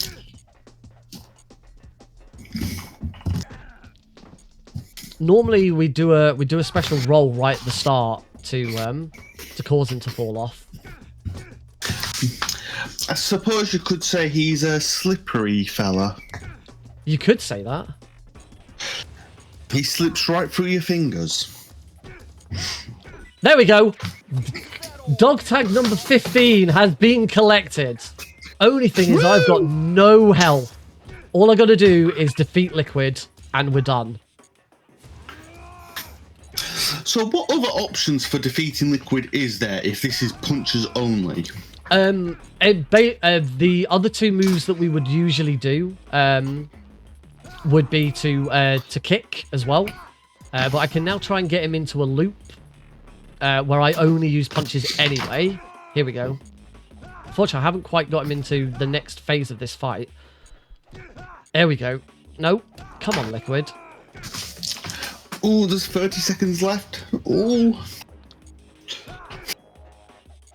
Normally we do a special roll right at the start to cause him to fall off. I suppose you could say he's a slippery fella. You could say that. He slips right through your fingers. There we go. Dog tag number 15 has been collected. Only thing is, I've got no health. All I got to do is defeat Liquid, and we're done. So what other options for defeating Liquid is there if this is punches only? The other two moves that we would usually do would be to kick as well. But I can now try and get him into a loop where I only use punches anyway. Here we go. Unfortunately, I haven't quite got him into the next phase of this fight. There we go. Nope. Come on, Liquid. Oh, there's 30 seconds left. Oh.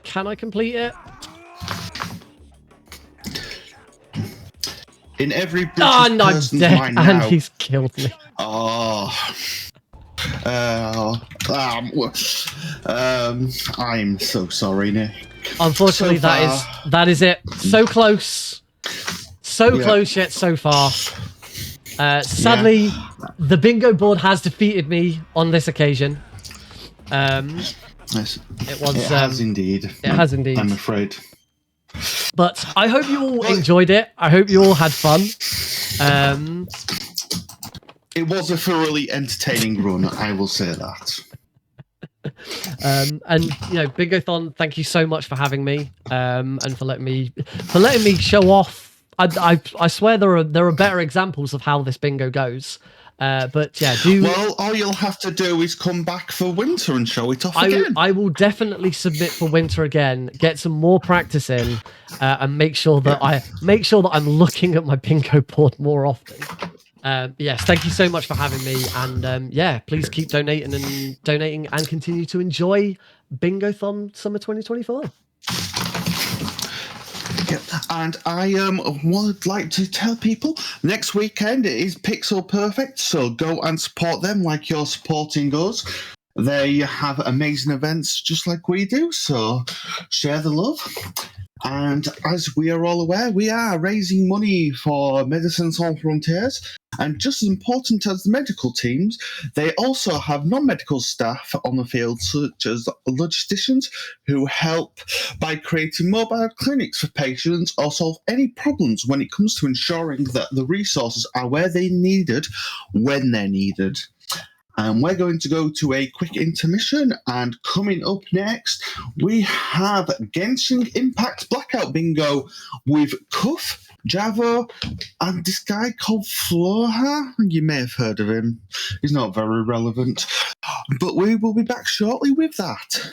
Can I complete it? In every British I'm person's dead, mind and now. he's killed me. Oh. I'm so sorry, Nick. Unfortunately, So that is it. So close. So close yet so far. Sadly, the bingo board has defeated me on this occasion. Yes. It has indeed. It has indeed. I'm afraid. But I hope you all enjoyed it. I hope you all had fun. It was a thoroughly entertaining run, I will say that. And you know, Bingothon, thank you so much for having me, and for letting me show off. I swear there are better examples of how this bingo goes. But yeah, Well, all you'll have to do is come back for winter and show it off again. I will definitely submit for winter again, get some more practice in, and make sure that I'm looking at my bingo board more often. Yes, thank you so much for having me, and yeah, please keep donating and continue to enjoy Bingothon Summer 2024. Yeah, and I would like to tell people next weekend is Pixel Perfect, so go and support them like you're supporting us. They have amazing events just like we do, so share the love. And as we are all aware, we are raising money for Medicine Sans Frontiers. And just as important as the medical teams, they also have non-medical staff on the field, such as logisticians, who help by creating mobile clinics for patients or solve any problems when it comes to ensuring that the resources are where they're needed, when they're needed. And we're going to go to a quick intermission, and coming up next, we have Genshin Impact Blackout Bingo with Cuff Javo, and this guy called Floha. You may have heard of him. He's not very relevant. But we will be back shortly with that.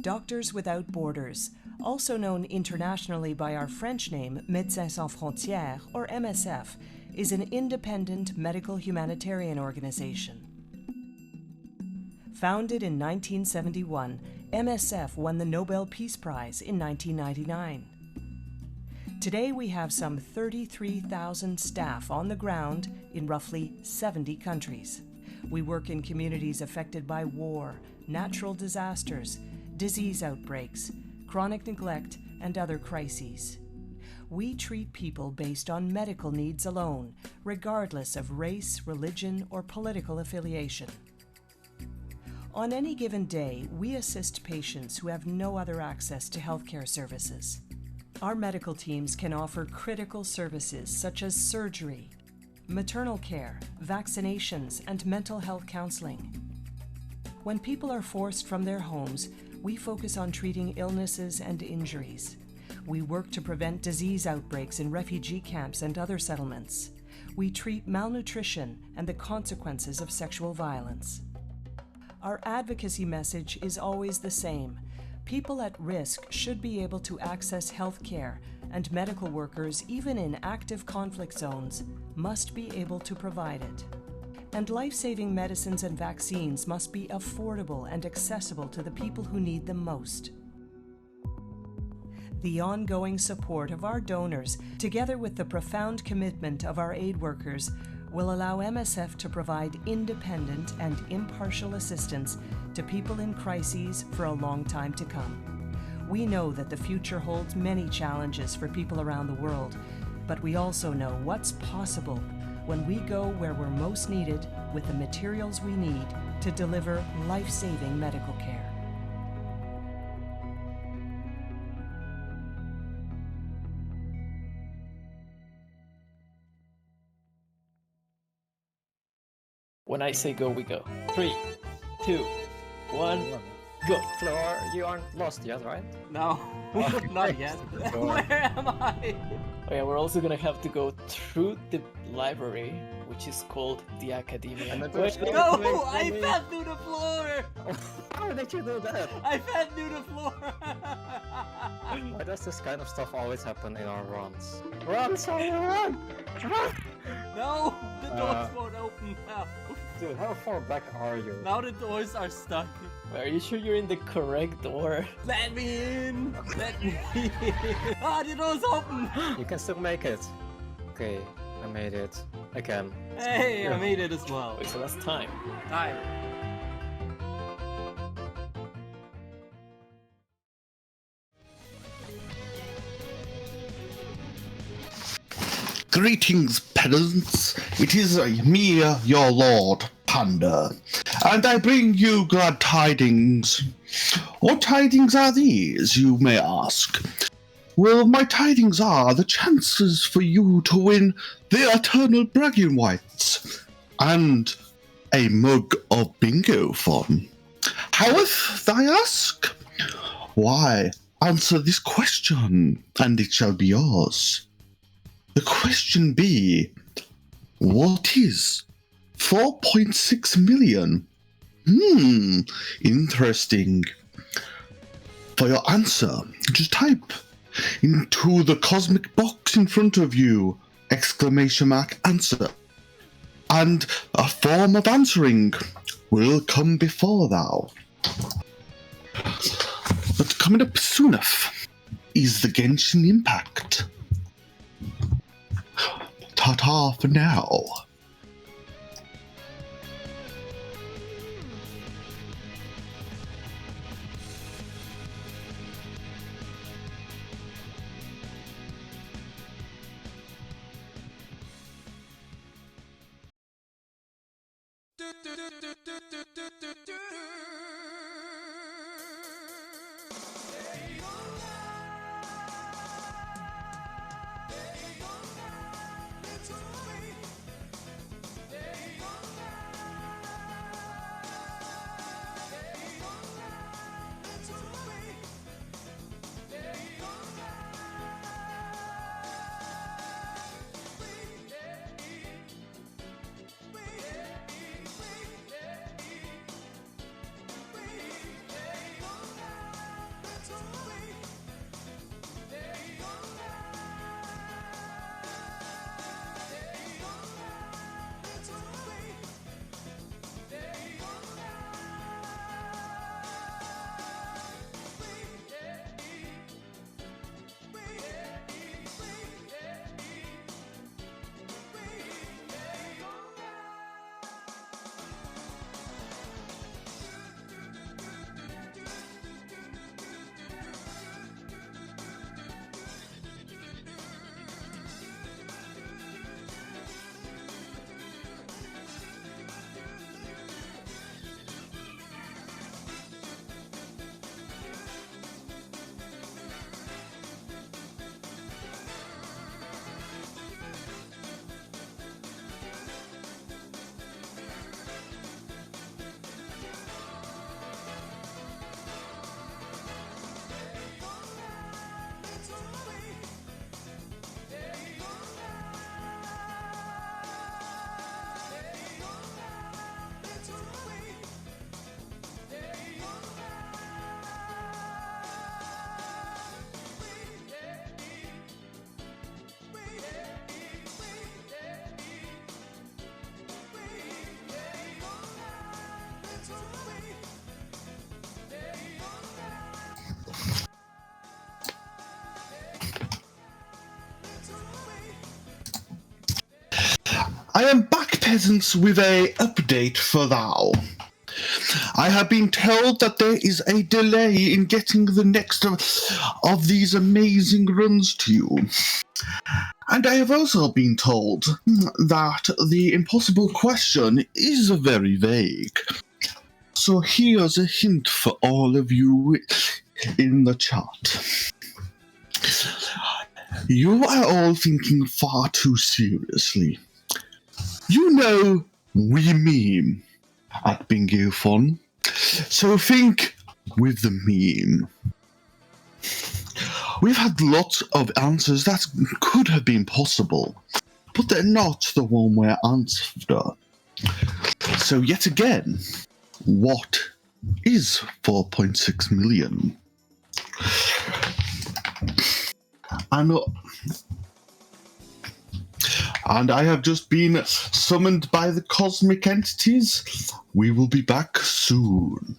Doctors Without Borders, also known internationally by our French name Médecins Sans Frontières, or MSF, is an independent medical humanitarian organization. Founded in 1971, MSF won the Nobel Peace Prize in 1999. Today we have some 33,000 staff on the ground in roughly 70 countries. We work in communities affected by war, natural disasters, disease outbreaks, chronic neglect, and other crises. We treat people based on medical needs alone, regardless of race, religion, or political affiliation. On any given day, we assist patients who have no other access to healthcare services. Our medical teams can offer critical services such as surgery, maternal care, vaccinations, and mental health counseling. When people are forced from their homes, we focus on treating illnesses and injuries. We work to prevent disease outbreaks in refugee camps and other settlements. We treat malnutrition and the consequences of sexual violence. Our advocacy message is always the same. People at risk should be able to access health care, and medical workers, even in active conflict zones, must be able to provide it. And life-saving medicines and vaccines must be affordable and accessible to the people who need them most. The ongoing support of our donors, together with the profound commitment of our aid workers, will allow MSF to provide independent and impartial assistance to people in crises for a long time to come. We know that the future holds many challenges for people around the world, but we also know what's possible when we go where we're most needed with the materials we need to deliver life-saving medical care. When I say go, we go. 3, 2, 1, go. Floor, you aren't lost yet, right? No, not yet. Where am I? Okay, we're also gonna have to go through the library, which is called the Academia. Wait, No, I fell through the floor. How did you do that? I fell through the floor. Why does this kind of stuff always happen in our runs? Run, sorry, run! No, the doors won't open now. Dude, how far back are you? Now the doors are stuck. Are you sure you're in the correct door? Let me in. Let me in. Ah, the door's open. You can still make it. Okay, I made it. Again. Hey, I made it as well. Wait, so that's time. Time. Greetings, peasants. It is me, your lord, Panda, and I bring you glad tidings. What tidings are these, you may ask? Well, my tidings are the chances for you to win the eternal bragging rights and a mug of Bingothon. Howeth, I ask? Why, answer this question, and it shall be yours. The question be, what is 4.6 million? Interesting. For your answer, just type into the cosmic box in front of you, exclamation mark answer. And a form of answering will come before thou. But coming up soon enough is the Genshin Impact. Ta-ta for now. I am back peasants with a update for thou. I have been told that there is a delay in getting the next of these amazing runs to you. And I have also been told that the impossible question is very vague. So here's a hint for all of you in the chat. You are all thinking far too seriously. You know, we meme at Bingothon. So think with the meme. We've had lots of answers that could have been possible, but they're not the one we're after. So yet again, what is 4.6 million? And I have just been summoned by the cosmic entities. We will be back soon.